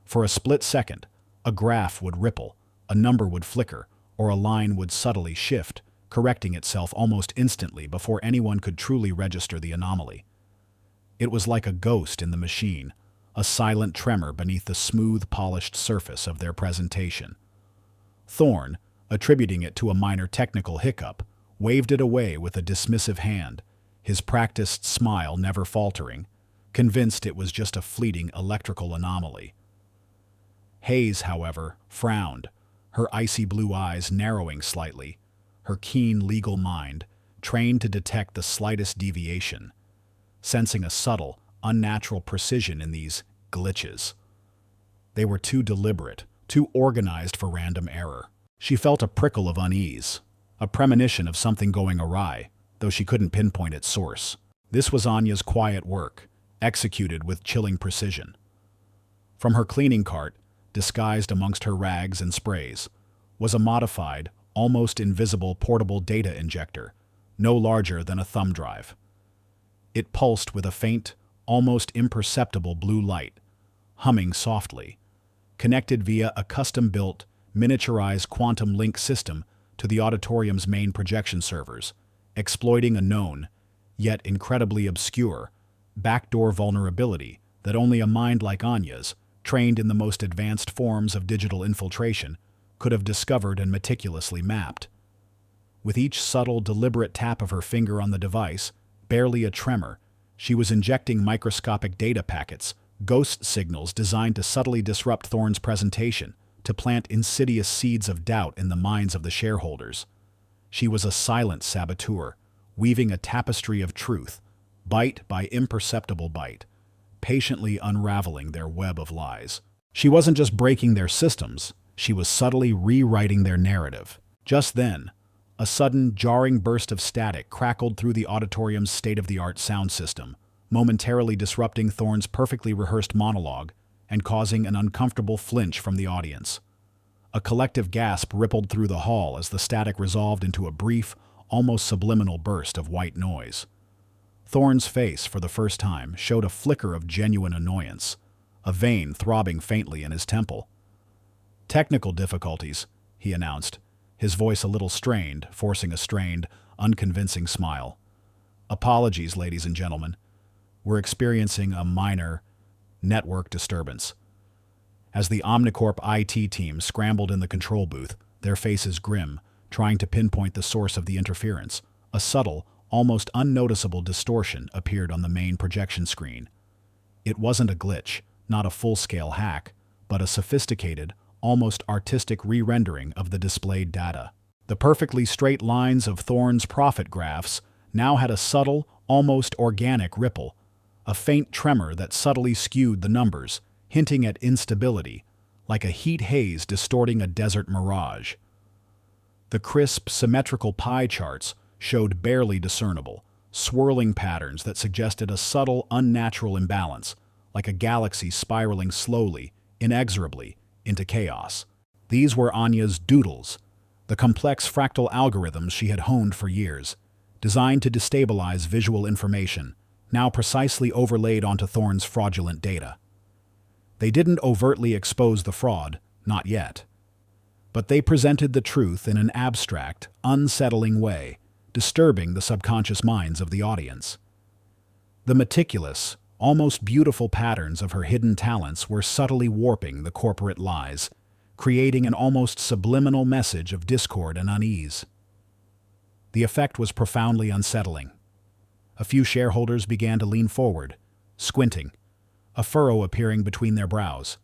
For a split second, a graph would ripple, a number would flicker, or a line would subtly shift, correcting itself almost instantly before anyone could truly register the anomaly. It was like a ghost in the machine, a silent tremor beneath the smooth, polished surface of their presentation. Thorne, attributing it to a minor technical hiccup, waved it away with a dismissive hand, his practiced smile never faltering, convinced it was just a fleeting electrical anomaly. Hayes, however, frowned, her icy blue eyes narrowing slightly, her keen legal mind trained to detect the slightest deviation, sensing a subtle, unnatural precision in these glitches. They were too deliberate, too organized for random error. She felt a prickle of unease, a premonition of something going awry, though she couldn't pinpoint its source. This was Anya's quiet work, executed with chilling precision. From her cleaning cart, disguised amongst her rags and sprays, was a modified, almost invisible portable data injector, no larger than a thumb drive. It pulsed with a faint, almost imperceptible blue light, humming softly, connected via a custom-built, miniaturized quantum link system to the auditorium's main projection servers, exploiting a known, yet incredibly obscure, backdoor vulnerability that only a mind like Anya's, trained in the most advanced forms of digital infiltration, could have discovered and meticulously mapped. With each subtle, deliberate tap of her finger on the device, barely a tremor, she was injecting microscopic data packets, ghost signals designed to subtly disrupt Thorne's presentation, to plant insidious seeds of doubt in the minds of the shareholders. She was a silent saboteur, weaving a tapestry of truth, bite by imperceptible bite, patiently unraveling their web of lies. She wasn't just breaking their systems, she was subtly rewriting their narrative. Just then, a sudden, jarring burst of static crackled through the auditorium's state-of-the-art sound system, momentarily disrupting Thorne's perfectly rehearsed monologue and causing an uncomfortable flinch from the audience. A collective gasp rippled through the hall as the static resolved into a brief, almost subliminal burst of white noise. Thorne's face, for the first time, showed a flicker of genuine annoyance, a vein throbbing faintly in his temple. "Technical difficulties," he announced, his voice a little strained, forcing a strained, unconvincing smile. "Apologies, ladies and gentlemen. We're experiencing a minor network disturbance." As the Omnicorp IT team scrambled in the control booth, their faces grim, trying to pinpoint the source of the interference, a subtle, almost unnoticeable distortion appeared on the main projection screen. It wasn't a glitch, not a full-scale hack, but a sophisticated, almost artistic re-rendering of the displayed data. The perfectly straight lines of Thorne's profit graphs now had a subtle, almost organic ripple, a faint tremor that subtly skewed the numbers, hinting at instability, like a heat haze distorting a desert mirage. The crisp, symmetrical pie charts showed barely discernible, swirling patterns that suggested a subtle, unnatural imbalance, like a galaxy spiraling slowly, inexorably, into chaos. These were Anya's doodles, the complex fractal algorithms she had honed for years, designed to destabilize visual information, now precisely overlaid onto Thorne's fraudulent data. They didn't overtly expose the fraud, not yet. But they presented the truth in an abstract, unsettling way, disturbing the subconscious minds of the audience. The meticulous, almost beautiful patterns of her hidden talents were subtly warping the corporate lies, creating an almost subliminal message of discord and unease. The effect was profoundly unsettling. A few shareholders began to lean forward, squinting, a furrow appearing between their brows,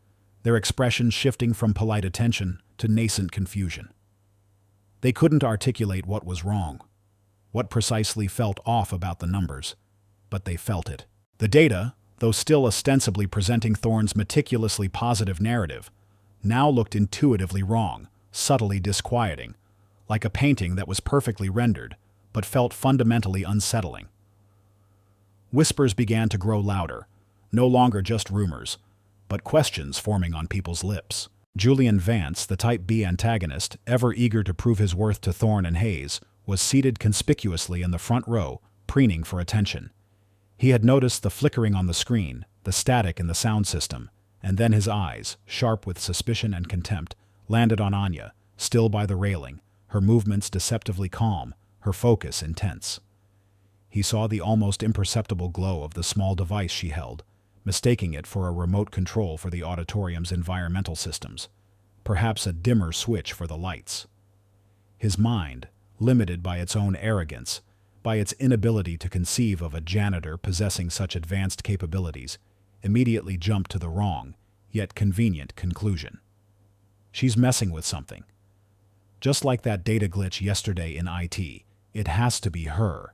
their expressions shifting from polite attention to nascent confusion. They couldn't articulate what was wrong, what precisely felt off about the numbers, but they felt it. The data, though still ostensibly presenting Thorne's meticulously positive narrative, now looked intuitively wrong, subtly disquieting, like a painting that was perfectly rendered, but felt fundamentally unsettling. Whispers began to grow louder, no longer just rumors, but questions forming on people's lips. Julian Vance, the Type B antagonist, ever eager to prove his worth to Thorne and Hayes, was seated conspicuously in the front row, preening for attention. He had noticed the flickering on the screen, the static in the sound system, and then his eyes, sharp with suspicion and contempt, landed on Anya, still by the railing, her movements deceptively calm, her focus intense. He saw the almost imperceptible glow of the small device she held, mistaking it for a remote control for the auditorium's environmental systems, perhaps a dimmer switch for the lights. His mind, limited by its own arrogance, by its inability to conceive of a janitor possessing such advanced capabilities, immediately jumped to the wrong, yet convenient conclusion. She's messing with something. Just like that data glitch yesterday in IT, it has to be her.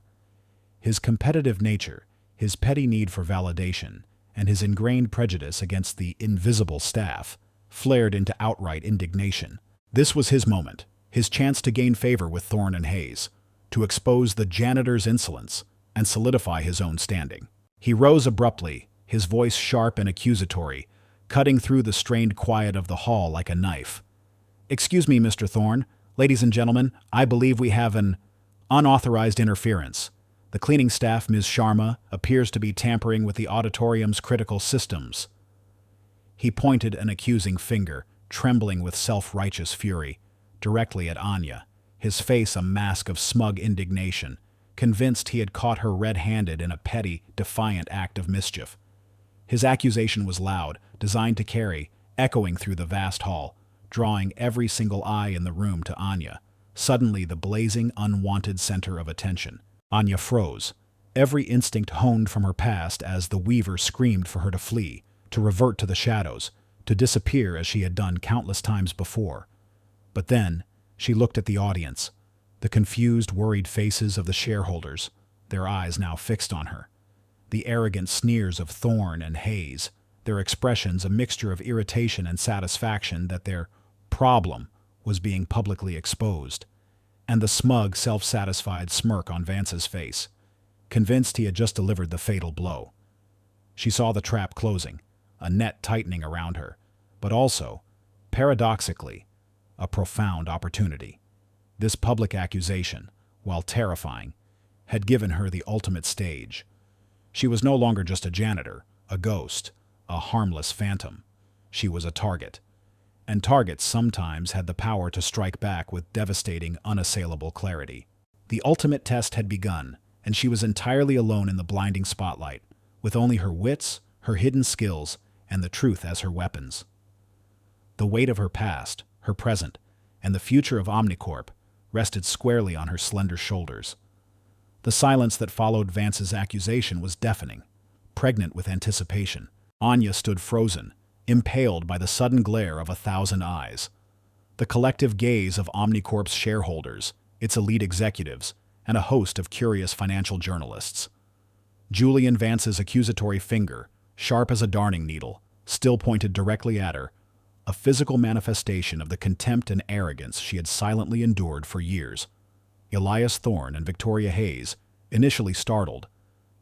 His competitive nature, his petty need for validation, and his ingrained prejudice against the invisible staff flared into outright indignation. This was his moment, his chance to gain favor with Thorne and Hayes, to expose the janitor's insolence and solidify his own standing. He rose abruptly, his voice sharp and accusatory, cutting through the strained quiet of the hall like a knife. "Excuse me, Mr. Thorne. Ladies and gentlemen, I believe we have an unauthorized interference. The cleaning staff, Ms. Sharma, appears to be tampering with the auditorium's critical systems." He pointed an accusing finger, trembling with self-righteous fury, directly at Anya, his face a mask of smug indignation, convinced he had caught her red-handed in a petty, defiant act of mischief. His accusation was loud, designed to carry, echoing through the vast hall, drawing every single eye in the room to Anya, suddenly the blazing, unwanted center of attention. Anya froze, every instinct honed from her past as the Weaver screamed for her to flee, to revert to the shadows, to disappear as she had done countless times before. But then, she looked at the audience, the confused, worried faces of the shareholders, their eyes now fixed on her, the arrogant sneers of Thorne and Hayes, their expressions a mixture of irritation and satisfaction that their problem was being publicly exposed, and the smug, self-satisfied smirk on Vance's face, convinced he had just delivered the fatal blow. She saw the trap closing, a net tightening around her, but also, paradoxically, a profound opportunity. This public accusation, while terrifying, had given her the ultimate stage. She was no longer just a janitor, a ghost, a harmless phantom. She was a target. And targets sometimes had the power to strike back with devastating, unassailable clarity. The ultimate test had begun, and she was entirely alone in the blinding spotlight, with only her wits, her hidden skills, and the truth as her weapons. The weight of her past, her present, and the future of Omnicorp rested squarely on her slender shoulders. The silence that followed Vance's accusation was deafening, pregnant with anticipation. Anya stood frozen, impaled by the sudden glare of 1,000 eyes. The collective gaze of Omnicorp's shareholders, its elite executives, and a host of curious financial journalists. Julian Vance's accusatory finger, sharp as a darning needle, still pointed directly at her, a physical manifestation of the contempt and arrogance she had silently endured for years. Elias Thorne and Victoria Hayes, initially startled,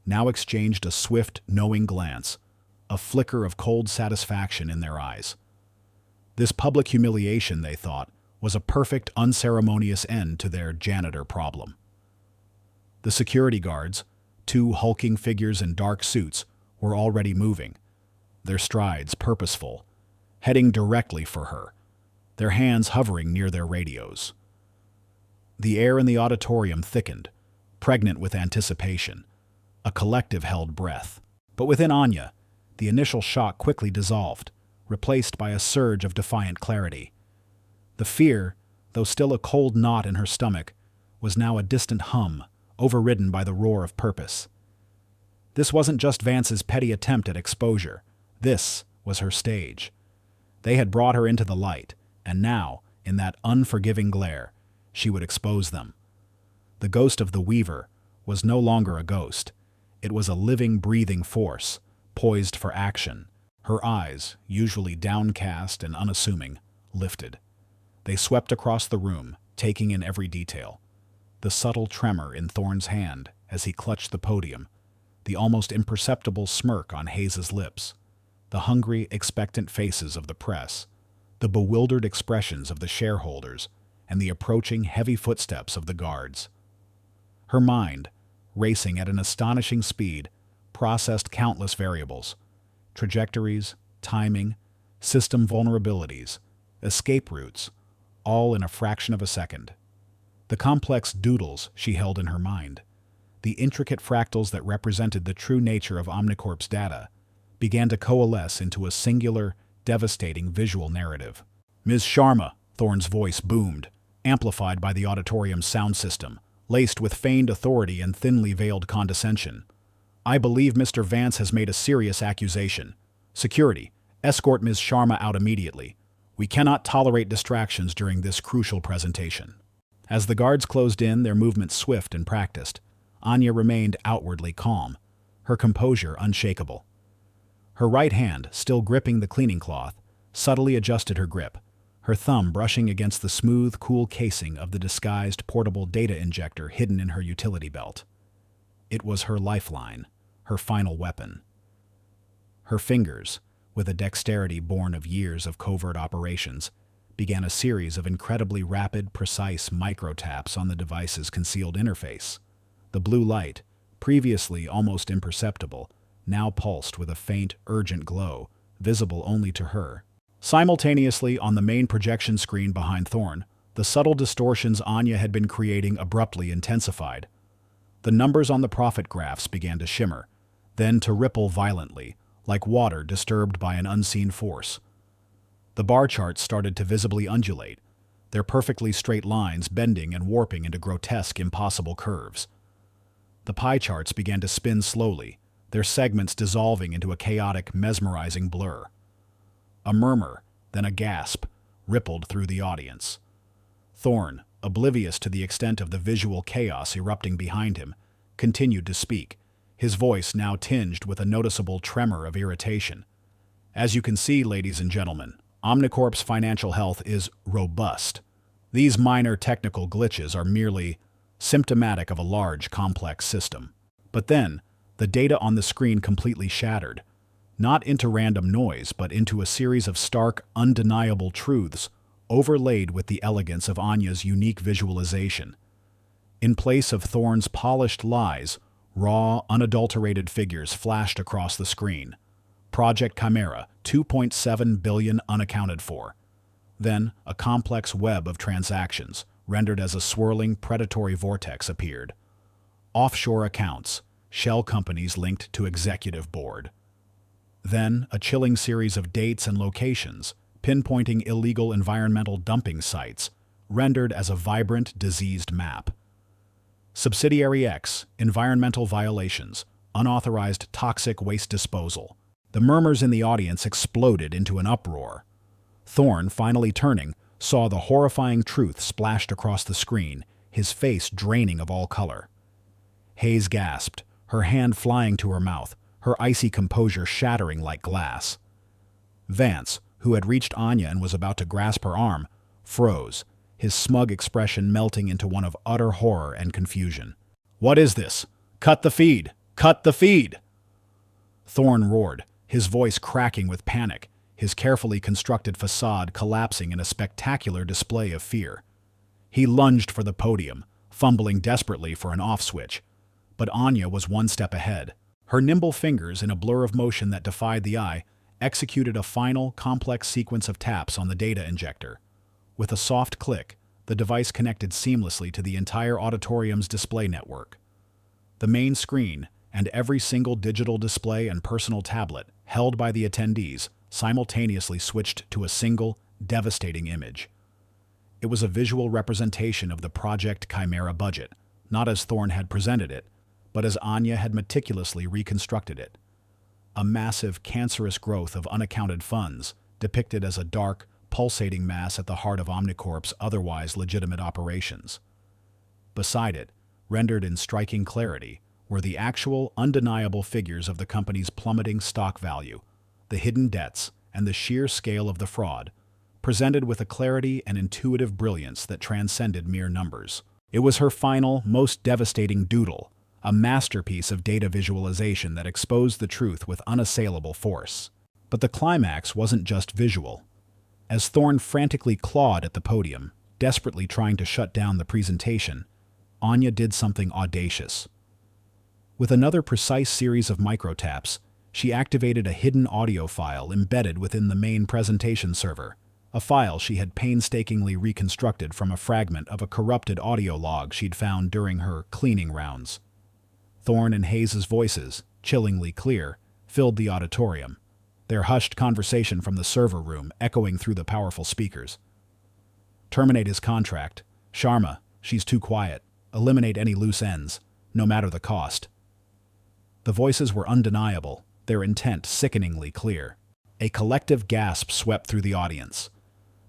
now exchanged a swift, knowing glance, a flicker of cold satisfaction in their eyes. This public humiliation, they thought, was a perfect, unceremonious end to their janitor problem. The security guards, 2 hulking figures in dark suits, were already moving, their strides purposeful, heading directly for her, their hands hovering near their radios. The air in the auditorium thickened, pregnant with anticipation. A collective held breath. But within Anya, the initial shock quickly dissolved, replaced by a surge of defiant clarity. The fear, though still a cold knot in her stomach, was now a distant hum, overridden by the roar of purpose. This wasn't just Vance's petty attempt at exposure. This was her stage. They had brought her into the light, and now, in that unforgiving glare, she would expose them. The ghost of the Weaver was no longer a ghost. It was a living, breathing force, poised for action. Her eyes, usually downcast and unassuming, lifted. They swept across the room, taking in every detail. The subtle tremor in Thorne's hand as he clutched the podium, the almost imperceptible smirk on Hayes's lips, the hungry, expectant faces of the press, the bewildered expressions of the shareholders, and the approaching heavy footsteps of the guards. Her mind, racing at an astonishing speed, processed countless variables, trajectories, timing, system vulnerabilities, escape routes, all in a fraction of a second. The complex doodles she held in her mind, the intricate fractals that represented the true nature of Omnicorp's data, began to coalesce into a singular, devastating visual narrative. "Ms. Sharma," Thorne's voice boomed, amplified by the auditorium's sound system, laced with feigned authority and thinly veiled condescension. "I believe Mr. Vance has made a serious accusation. Security, escort Ms. Sharma out immediately. We cannot tolerate distractions during this crucial presentation." As the guards closed in, their movements swift and practiced, Anya remained outwardly calm, her composure unshakable. Her right hand, still gripping the cleaning cloth, subtly adjusted her grip, her thumb brushing against the smooth, cool casing of the disguised portable data injector hidden in her utility belt. It was her lifeline, her final weapon. Her fingers, with a dexterity born of years of covert operations, began a series of incredibly rapid, precise micro-taps on the device's concealed interface. The blue light, previously almost imperceptible, now pulsed with a faint, urgent glow, visible only to her. Simultaneously, on the main projection screen behind Thorne, the subtle distortions Anya had been creating abruptly intensified. The numbers on the profit graphs began to shimmer, then to ripple violently, like water disturbed by an unseen force. The bar charts started to visibly undulate, their perfectly straight lines bending and warping into grotesque, impossible curves. The pie charts began to spin slowly, their segments dissolving into a chaotic, mesmerizing blur. A murmur, then a gasp, rippled through the audience. Thorne, oblivious to the extent of the visual chaos erupting behind him, continued to speak, his voice now tinged with a noticeable tremor of irritation. "As you can see, ladies and gentlemen, Omnicorp's financial health is robust. These minor technical glitches are merely symptomatic of a large, complex system." But then, the data on the screen completely shattered, not into random noise, but into a series of stark, undeniable truths, overlaid with the elegance of Anya's unique visualization. In place of Thorne's polished lies, raw, unadulterated figures flashed across the screen. Project Chimera, 2.7 billion unaccounted for. Then, a complex web of transactions, rendered as a swirling, predatory vortex, appeared. Offshore accounts, shell companies linked to executive board. Then, a chilling series of dates and locations, pinpointing illegal environmental dumping sites, rendered as a vibrant, diseased map. Subsidiary X, environmental violations, unauthorized toxic waste disposal. The murmurs in the audience exploded into an uproar. Thorne, finally turning, saw the horrifying truth splashed across the screen, his face draining of all color. Hayes gasped, her hand flying to her mouth, her icy composure shattering like glass. Vance, who had reached Anya and was about to grasp her arm, froze, his smug expression melting into one of utter horror and confusion. "What is this? Cut the feed! Cut the feed!" Thorne roared, his voice cracking with panic, his carefully constructed facade collapsing in a spectacular display of fear. He lunged for the podium, fumbling desperately for an off switch. But Anya was one step ahead. Her nimble fingers, in a blur of motion that defied the eye, executed a final, complex sequence of taps on the data injector. With a soft click, the device connected seamlessly to the entire auditorium's display network. The main screen, and every single digital display and personal tablet held by the attendees, simultaneously switched to a single, devastating image. It was a visual representation of the Project Chimera budget, not as Thorne had presented it, but as Anya had meticulously reconstructed it. A massive, cancerous growth of unaccounted funds, depicted as a dark, pulsating mass at the heart of Omnicorp's otherwise legitimate operations. Beside it, rendered in striking clarity, were the actual, undeniable figures of the company's plummeting stock value, the hidden debts, and the sheer scale of the fraud, presented with a clarity and intuitive brilliance that transcended mere numbers. It was her final, most devastating doodle, a masterpiece of data visualization that exposed the truth with unassailable force. But the climax wasn't just visual. As Thorne frantically clawed at the podium, desperately trying to shut down the presentation, Anya did something audacious. With another precise series of microtaps, she activated a hidden audio file embedded within the main presentation server, a file she had painstakingly reconstructed from a fragment of a corrupted audio log she'd found during her cleaning rounds. Thorne and Hayes' voices, chillingly clear, filled the auditorium, their hushed conversation from the server room echoing through the powerful speakers. "Terminate his contract. Sharma, she's too quiet. Eliminate any loose ends, no matter the cost." The voices were undeniable, their intent sickeningly clear. A collective gasp swept through the audience.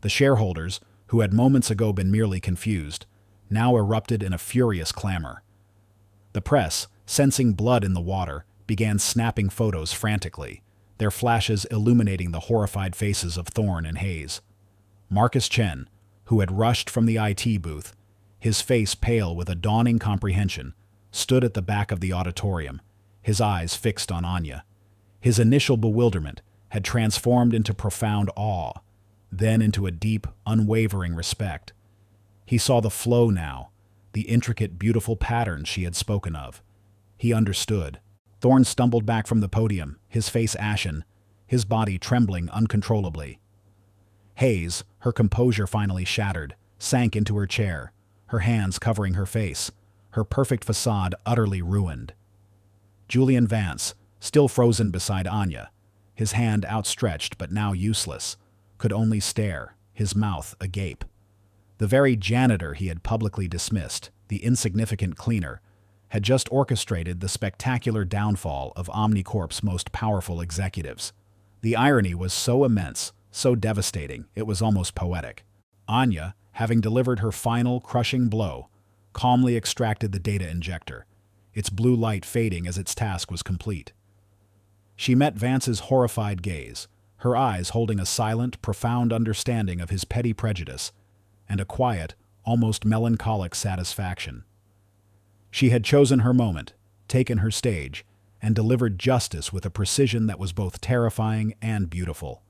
The shareholders, who had moments ago been merely confused, now erupted in a furious clamor. The press, sensing blood in the water, began snapping photos frantically, their flashes illuminating the horrified faces of Thorne and Hayes. Marcus Chen, who had rushed from the IT booth, his face pale with a dawning comprehension, stood at the back of the auditorium, his eyes fixed on Anya. His initial bewilderment had transformed into profound awe, then into a deep, unwavering respect. He saw the flow now, the intricate, beautiful patterns she had spoken of. He understood. Thorne stumbled back from the podium, his face ashen, his body trembling uncontrollably. Hayes, her composure finally shattered, sank into her chair, her hands covering her face, her perfect facade utterly ruined. Julian Vance, still frozen beside Anya, his hand outstretched but now useless, could only stare, his mouth agape. The very janitor he had publicly dismissed, the insignificant cleaner, had just orchestrated the spectacular downfall of Omnicorp's most powerful executives. The irony was so immense, so devastating, it was almost poetic. Anya, having delivered her final crushing blow, calmly extracted the data injector, its blue light fading as its task was complete. She met Vance's horrified gaze, her eyes holding a silent, profound understanding of his petty prejudice, and a quiet, almost melancholic satisfaction. She had chosen her moment, taken her stage, and delivered justice with a precision that was both terrifying and beautiful.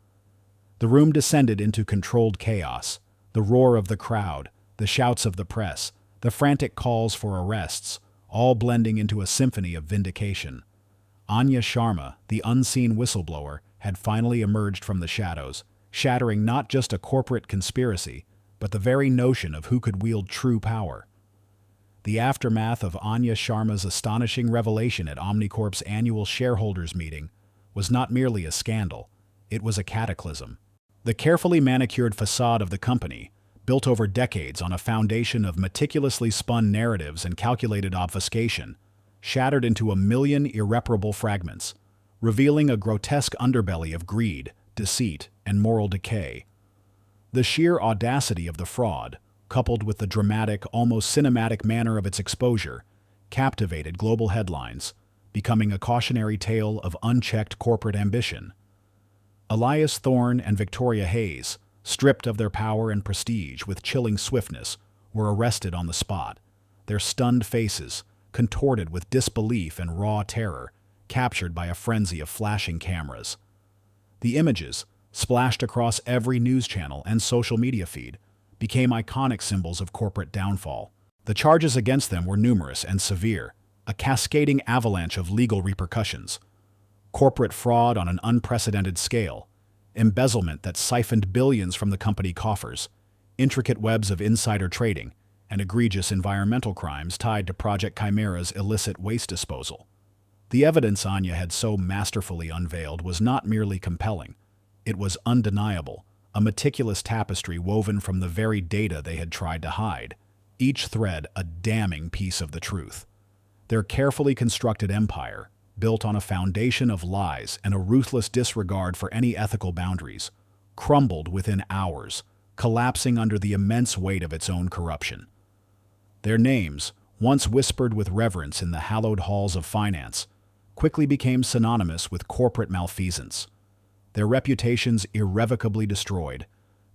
The room descended into controlled chaos, the roar of the crowd, the shouts of the press, The frantic calls for arrests, all blending into a symphony of vindication. Anya Sharma, the unseen whistleblower, had finally emerged from the shadows, shattering not just a corporate conspiracy, but the very notion of who could wield true power. The aftermath of Anya Sharma's astonishing revelation at Omnicorp's annual shareholders meeting was not merely a scandal, it was a cataclysm. The carefully manicured facade of the company, built over decades on a foundation of meticulously spun narratives and calculated obfuscation, shattered into a million irreparable fragments, revealing a grotesque underbelly of greed, deceit, and moral decay. The sheer audacity of the fraud, coupled with the dramatic, almost cinematic manner of its exposure, captivated global headlines, becoming a cautionary tale of unchecked corporate ambition. Elias Thorne and Victoria Hayes, stripped of their power and prestige with chilling swiftness, were arrested on the spot, their stunned faces, contorted with disbelief and raw terror, captured by a frenzy of flashing cameras. The images, splashed across every news channel and social media feed, became iconic symbols of corporate downfall. The charges against them were numerous and severe, a cascading avalanche of legal repercussions. Corporate fraud on an unprecedented scale, embezzlement that siphoned billions from the company coffers, intricate webs of insider trading, and egregious environmental crimes tied to Project Chimera's illicit waste disposal. The evidence Anya had so masterfully unveiled was not merely compelling. It was undeniable, a meticulous tapestry woven from the very data they had tried to hide, each thread a damning piece of the truth. Their carefully constructed empire, built on a foundation of lies and a ruthless disregard for any ethical boundaries, crumbled within hours, collapsing under the immense weight of its own corruption. Their names, once whispered with reverence in the hallowed halls of finance, quickly became synonymous with corporate malfeasance. Their reputations irrevocably destroyed,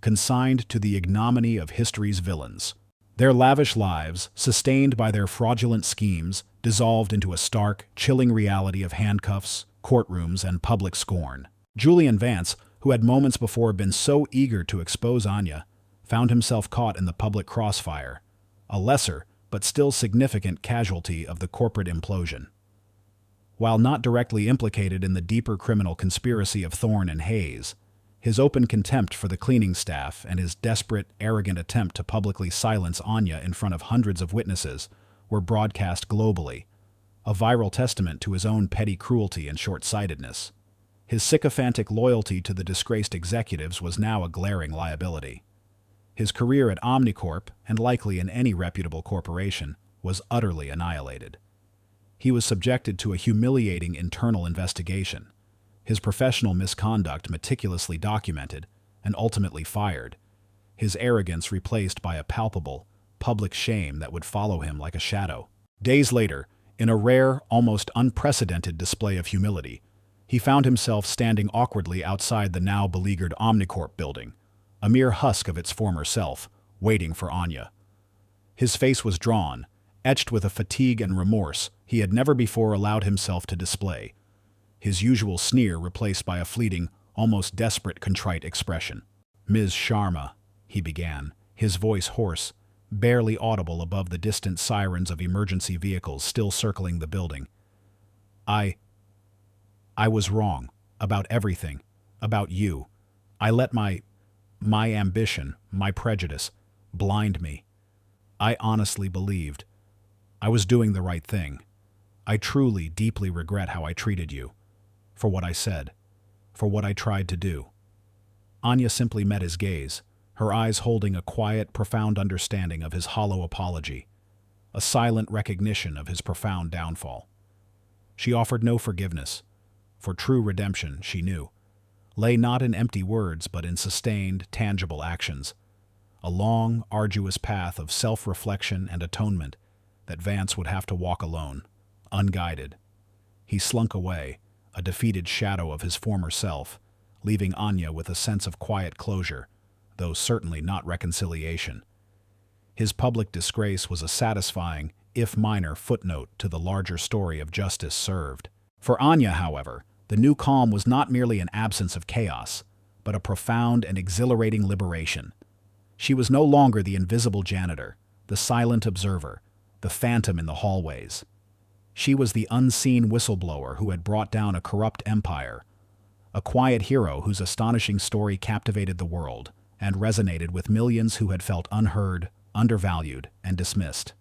consigned to the ignominy of history's villains. Their lavish lives, sustained by their fraudulent schemes, dissolved into a stark, chilling reality of handcuffs, courtrooms, and public scorn. Julian Vance, who had moments before been so eager to expose Anya, found himself caught in the public crossfire, a lesser but still significant casualty of the corporate implosion. While not directly implicated in the deeper criminal conspiracy of Thorne and Hayes, his open contempt for the cleaning staff and his desperate, arrogant attempt to publicly silence Anya in front of hundreds of witnesses were broadcast globally, a viral testament to his own petty cruelty and short-sightedness. His sycophantic loyalty to the disgraced executives was now a glaring liability. His career at Omnicorp, and likely in any reputable corporation, was utterly annihilated. He was subjected to a humiliating internal investigation, his professional misconduct meticulously documented, and ultimately fired, his arrogance replaced by a palpable, public shame that would follow him like a shadow. Days later, in a rare, almost unprecedented display of humility, he found himself standing awkwardly outside the now beleaguered Omnicorp building, a mere husk of its former self, waiting for Anya. His face was drawn, etched with a fatigue and remorse he had never before allowed himself to display, his usual sneer replaced by a fleeting, almost desperate contrite expression. "Ms. Sharma," he began, his voice hoarse, barely audible above the distant sirens of emergency vehicles still circling the building. I was wrong. About everything. About you. I let my ambition, my prejudice, blind me. I honestly believed I was doing the right thing. I truly, deeply regret how I treated you. For what I said. For what I tried to do." Anya simply met his gaze, her eyes holding a quiet, profound understanding of his hollow apology, a silent recognition of his profound downfall. She offered no forgiveness, for true redemption, she knew, lay not in empty words but in sustained, tangible actions, a long, arduous path of self-reflection and atonement that Vance would have to walk alone, unguided. He slunk away, a defeated shadow of his former self, leaving Anya with a sense of quiet closure, though certainly not reconciliation. His public disgrace was a satisfying, if minor, footnote to the larger story of justice served. For Anya, however, the new calm was not merely an absence of chaos, but a profound and exhilarating liberation. She was no longer the invisible janitor, the silent observer, the phantom in the hallways. She was the unseen whistleblower who had brought down a corrupt empire, a quiet hero whose astonishing story captivated the world and resonated with millions who had felt unheard, undervalued, and dismissed.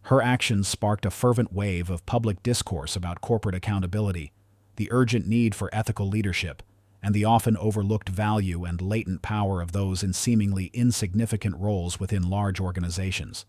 Her actions sparked a fervent wave of public discourse about corporate accountability, the urgent need for ethical leadership, and the often overlooked value and latent power of those in seemingly insignificant roles within large organizations.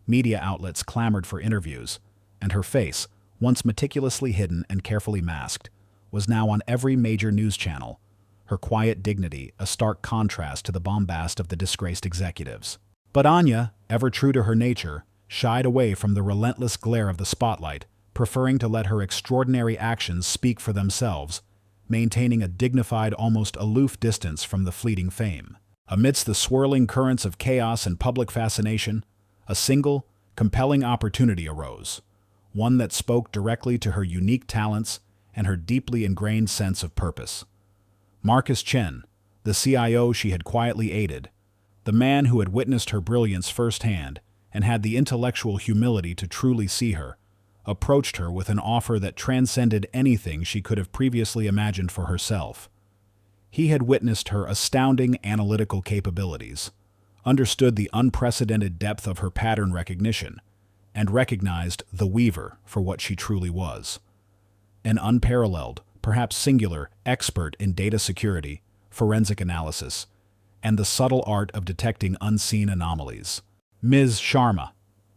Media outlets clamored for interviews, and her face, once meticulously hidden and carefully masked, was now on every major news channel, her quiet dignity a stark contrast to the bombast of the disgraced executives. But Anya, ever true to her nature, shied away from the relentless glare of the spotlight, preferring to let her extraordinary actions speak for themselves, maintaining a dignified, almost aloof distance from the fleeting fame. Amidst the swirling currents of chaos and public fascination, a single, compelling opportunity arose, one that spoke directly to her unique talents and her deeply ingrained sense of purpose. Marcus Chen, the CIO she had quietly aided, the man who had witnessed her brilliance firsthand and had the intellectual humility to truly see her, approached her with an offer that transcended anything she could have previously imagined for herself. He had witnessed her astounding analytical capabilities, understood the unprecedented depth of her pattern recognition, and recognized the Weaver for what she truly was. An unparalleled, perhaps singular, expert in data security, forensic analysis, and the subtle art of detecting unseen anomalies. "Ms. Sharma,"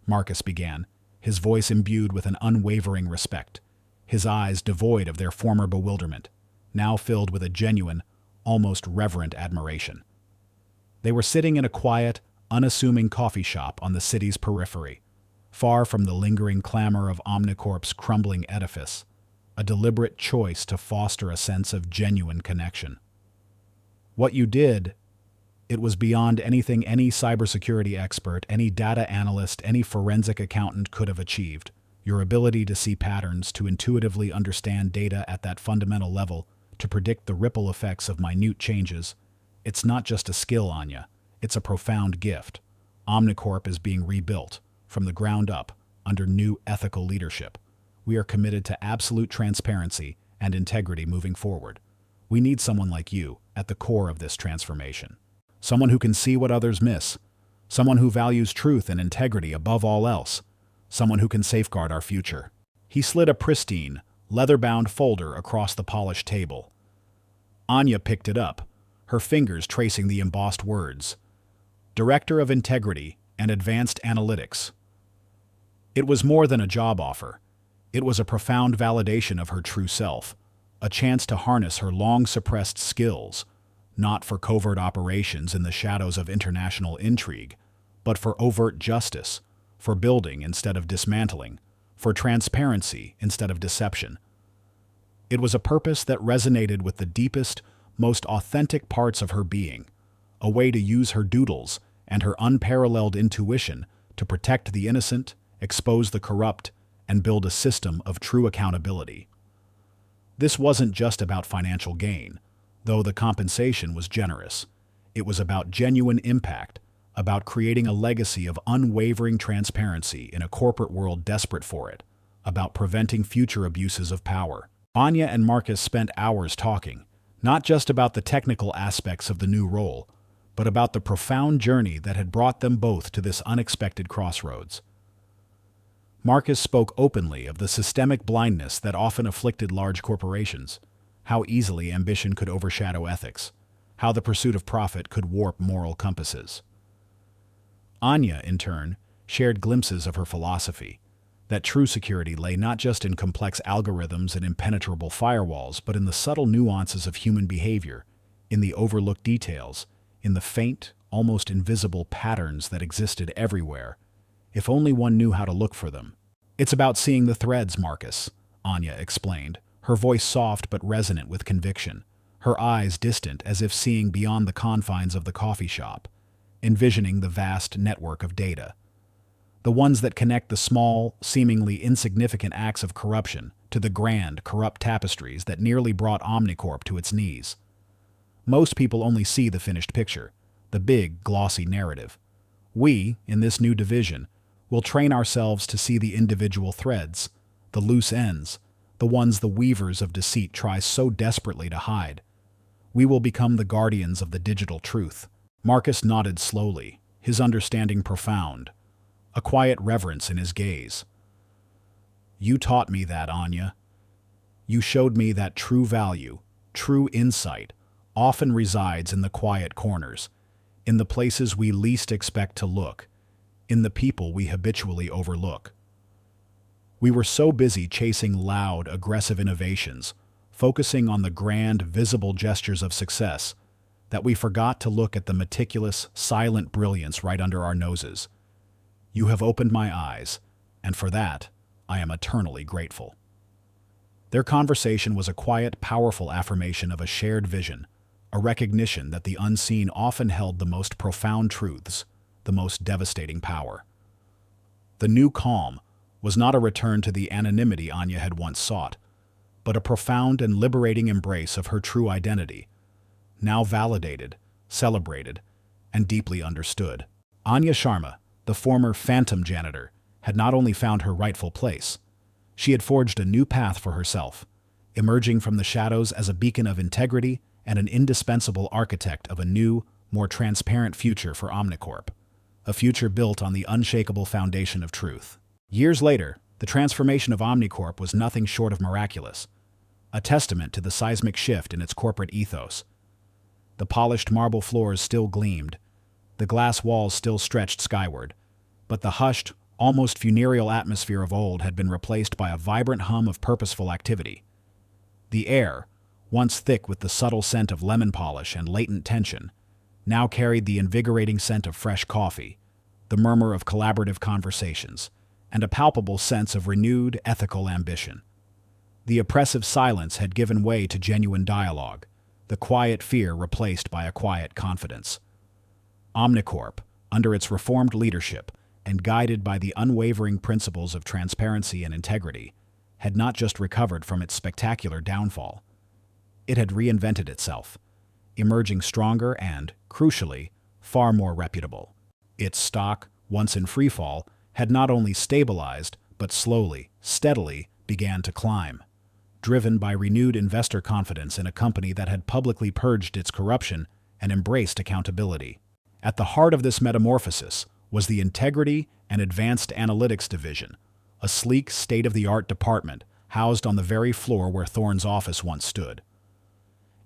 Marcus began, his voice imbued with an unwavering respect, his eyes devoid of their former bewilderment, now filled with a genuine, almost reverent admiration. They were sitting in a quiet, unassuming coffee shop on the city's periphery, far from the lingering clamor of Omnicorp's crumbling edifice, a deliberate choice to foster a sense of genuine connection. "What you did, it was beyond anything any cybersecurity expert, any data analyst, any forensic accountant could have achieved. Your ability to see patterns, to intuitively understand data at that fundamental level, to predict the ripple effects of minute changes. It's not just a skill, Anya. It's a profound gift. Omnicorp is being rebuilt, from the ground up, under new ethical leadership. We are committed to absolute transparency and integrity moving forward. We need someone like you at the core of this transformation. Someone who can see what others miss. Someone who values truth and integrity above all else. Someone who can safeguard our future." He slid a pristine, leather-bound folder across the polished table. Anya picked it up, her fingers tracing the embossed words, "Director of Integrity and Advanced Analytics." It was more than a job offer. It was a profound validation of her true self, a chance to harness her long-suppressed skills, not for covert operations in the shadows of international intrigue, but for overt justice, for building instead of dismantling, for transparency instead of deception. It was a purpose that resonated with the deepest, most authentic parts of her being, a way to use her doodles and her unparalleled intuition to protect the innocent, expose the corrupt, and build a system of true accountability. This wasn't just about financial gain, though the compensation was generous. It was about genuine impact, about creating a legacy of unwavering transparency in a corporate world desperate for it, about preventing future abuses of power. Anya and Marcus spent hours talking, not just about the technical aspects of the new role, but about the profound journey that had brought them both to this unexpected crossroads. Marcus spoke openly of the systemic blindness that often afflicted large corporations, how easily ambition could overshadow ethics, how the pursuit of profit could warp moral compasses. Anya, in turn, shared glimpses of her philosophy, that true security lay not just in complex algorithms and impenetrable firewalls, but in the subtle nuances of human behavior, in the overlooked details, in the faint, almost invisible patterns that existed everywhere, if only one knew how to look for them. "It's about seeing the threads, Marcus," Anya explained, her voice soft but resonant with conviction, her eyes distant as if seeing beyond the confines of the coffee shop, envisioning the vast network of data. The ones that connect the small, seemingly insignificant acts of corruption to the grand, corrupt tapestries that nearly brought Omnicorp to its knees. Most people only see the finished picture, the big, glossy narrative. We, in this new division, will train ourselves to see the individual threads, the loose ends, the ones the weavers of deceit try so desperately to hide. We will become the guardians of the digital truth. Marcus nodded slowly, his understanding profound, a quiet reverence in his gaze. You taught me that, Anya. You showed me that true value, true insight, often resides in the quiet corners, in the places we least expect to look, in the people we habitually overlook. We were so busy chasing loud, aggressive innovations, focusing on the grand, visible gestures of success, that we forgot to look at the meticulous, silent brilliance right under our noses. You have opened my eyes, and for that, I am eternally grateful. Their conversation was a quiet, powerful affirmation of a shared vision, a recognition that the unseen often held the most profound truths, the most devastating power. The new calm was not a return to the anonymity Anya had once sought, but a profound and liberating embrace of her true identity, now validated, celebrated, and deeply understood. Anya Sharma, the former phantom janitor, had not only found her rightful place, she had forged a new path for herself, emerging from the shadows as a beacon of integrity and an indispensable architect of a new, more transparent future for Omnicorp, a future built on the unshakable foundation of truth. Years later, the transformation of Omnicorp was nothing short of miraculous, a testament to the seismic shift in its corporate ethos. The polished marble floors still gleamed, the glass walls still stretched skyward, but the hushed, almost funereal atmosphere of old had been replaced by a vibrant hum of purposeful activity. The air, once thick with the subtle scent of lemon polish and latent tension, now carried the invigorating scent of fresh coffee, the murmur of collaborative conversations, and a palpable sense of renewed ethical ambition. The oppressive silence had given way to genuine dialogue, the quiet fear replaced by a quiet confidence. Omnicorp, under its reformed leadership and guided by the unwavering principles of transparency and integrity, had not just recovered from its spectacular downfall. It had reinvented itself, emerging stronger and, crucially, far more reputable. Its stock, once in freefall, had not only stabilized, but slowly, steadily began to climb, driven by renewed investor confidence in a company that had publicly purged its corruption and embraced accountability. At the heart of this metamorphosis was the Integrity and Advanced Analytics Division, a sleek, state-of-the-art department housed on the very floor where Thorne's office once stood.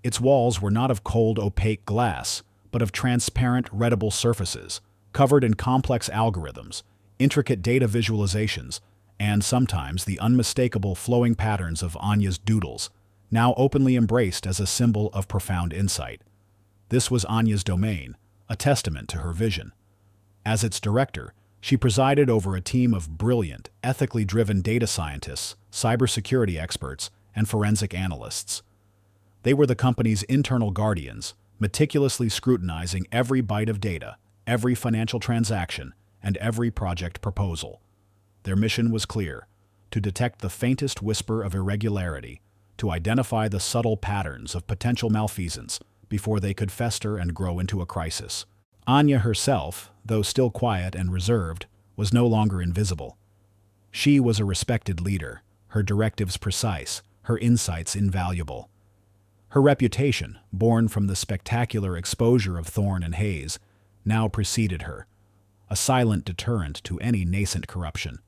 Its walls were not of cold, opaque glass, but of transparent, readable surfaces, covered in complex algorithms, intricate data visualizations, and sometimes the unmistakable flowing patterns of Anya's doodles, now openly embraced as a symbol of profound insight. This was Anya's domain, a testament to her vision. As its director, she presided over a team of brilliant, ethically driven data scientists, cybersecurity experts, and forensic analysts. They were the company's internal guardians, meticulously scrutinizing every byte of data, every financial transaction, and every project proposal. Their mission was clear: to detect the faintest whisper of irregularity, to identify the subtle patterns of potential malfeasance before they could fester and grow into a crisis. Anya herself, though still quiet and reserved, was no longer invisible. She was a respected leader, her directives precise, her insights invaluable. Her reputation, born from the spectacular exposure of Thorne and Hayes, now preceded her, a silent deterrent to any nascent corruption.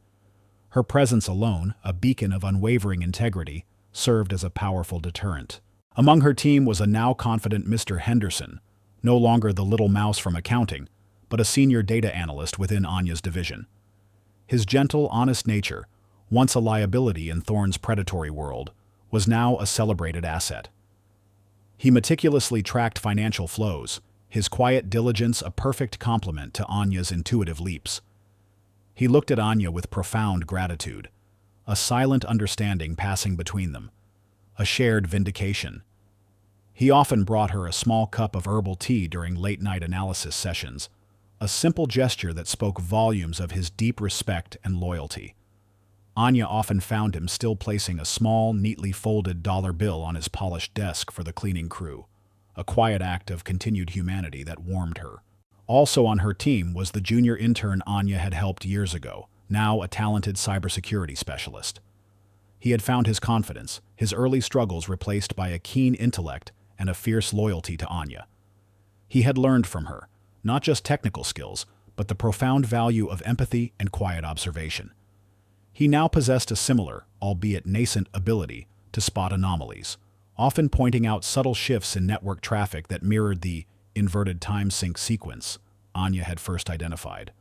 Her presence alone, a beacon of unwavering integrity, served as a powerful deterrent. Among her team was a now confident Mr. Henderson, no longer the little mouse from accounting, but a senior data analyst within Anya's division. His gentle, honest nature, once a liability in Thorne's predatory world, was now a celebrated asset. He meticulously tracked financial flows, his quiet diligence a perfect complement to Anya's intuitive leaps. He looked at Anya with profound gratitude, a silent understanding passing between them, a shared vindication. He often brought her a small cup of herbal tea during late-night analysis sessions, a simple gesture that spoke volumes of his deep respect and loyalty. Anya often found him still placing a small, neatly folded dollar bill on his polished desk for the cleaning crew, a quiet act of continued humanity that warmed her. Also on her team was the junior intern Anya had helped years ago, now a talented cybersecurity specialist. He had found his confidence, his early struggles replaced by a keen intellect and a fierce loyalty to Anya. He had learned from her, not just technical skills, but the profound value of empathy and quiet observation. He now possessed a similar, albeit nascent, ability to spot anomalies, often pointing out subtle shifts in network traffic that mirrored the inverted time sync sequence Anya had first identified.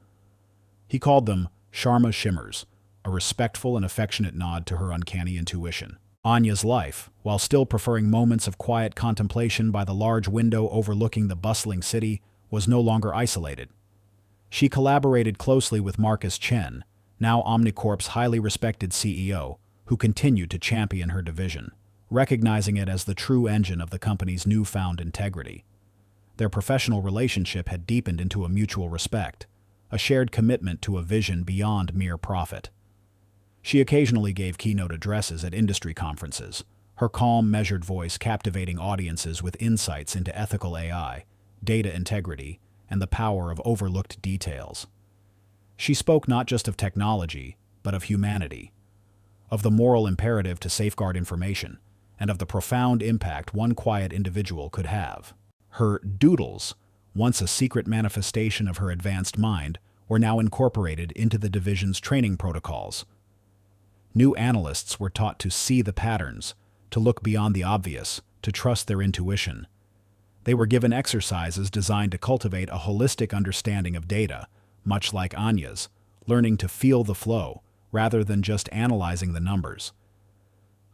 He called them Sharma shimmers, a respectful and affectionate nod to her uncanny intuition. Anya's life, while still preferring moments of quiet contemplation by the large window overlooking the bustling city, was no longer isolated. She collaborated closely with Marcus Chen, now Omnicorp's highly respected CEO, who continued to champion her division, recognizing it as the true engine of the company's newfound integrity. Their professional relationship had deepened into a mutual respect, a shared commitment to a vision beyond mere profit. She occasionally gave keynote addresses at industry conferences, her calm, measured voice captivating audiences with insights into ethical AI, data integrity, and the power of overlooked details. She spoke not just of technology, but of humanity, of the moral imperative to safeguard information, and of the profound impact one quiet individual could have. Her doodles, once a secret manifestation of her advanced mind, were now incorporated into the division's training protocols. New analysts were taught to see the patterns, to look beyond the obvious, to trust their intuition. They were given exercises designed to cultivate a holistic understanding of data, much like Anya's, learning to feel the flow, rather than just analyzing the numbers.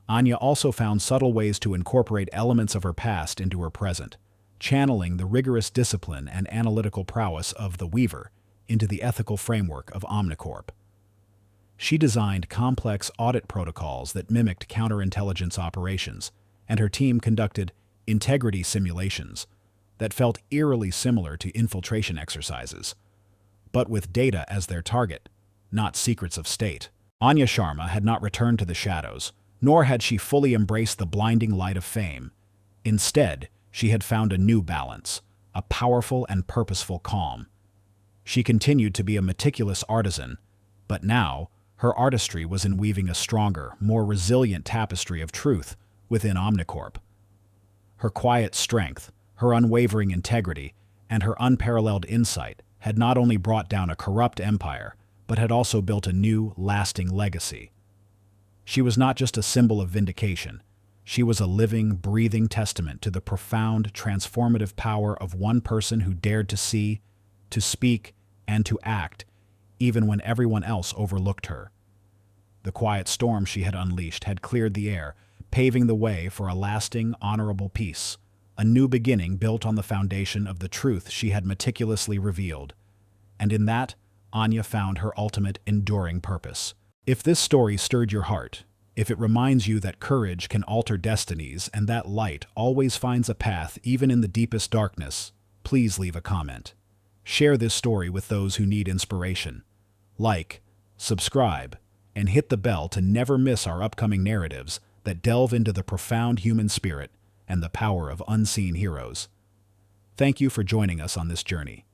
Anya also found subtle ways to incorporate elements of her past into her present, channeling the rigorous discipline and analytical prowess of the Weaver into the ethical framework of Omnicorp. She designed complex audit protocols that mimicked counterintelligence operations, and her team conducted integrity simulations that felt eerily similar to infiltration exercises, but with data as their target, not secrets of state. Anya Sharma had not returned to the shadows, nor had she fully embraced the blinding light of fame. Instead, she had found a new balance, a powerful and purposeful calm. She continued to be a meticulous artisan, but now, her artistry was in weaving a stronger, more resilient tapestry of truth within Omnicorp. Her quiet strength, her unwavering integrity, and her unparalleled insight had not only brought down a corrupt empire, but had also built a new, lasting legacy. She was not just a symbol of vindication. She was a living, breathing testament to the profound, transformative power of one person who dared to see, to speak, and to act, even when everyone else overlooked her. The quiet storm she had unleashed had cleared the air, paving the way for a lasting, honorable peace, a new beginning built on the foundation of the truth she had meticulously revealed. And in that, Anya found her ultimate, enduring purpose. If this story stirred your heart, if it reminds you that courage can alter destinies and that light always finds a path even in the deepest darkness, please leave a comment. Share this story with those who need inspiration. Like, subscribe, and hit the bell to never miss our upcoming narratives that delve into the profound human spirit and the power of unseen heroes. Thank you for joining us on this journey.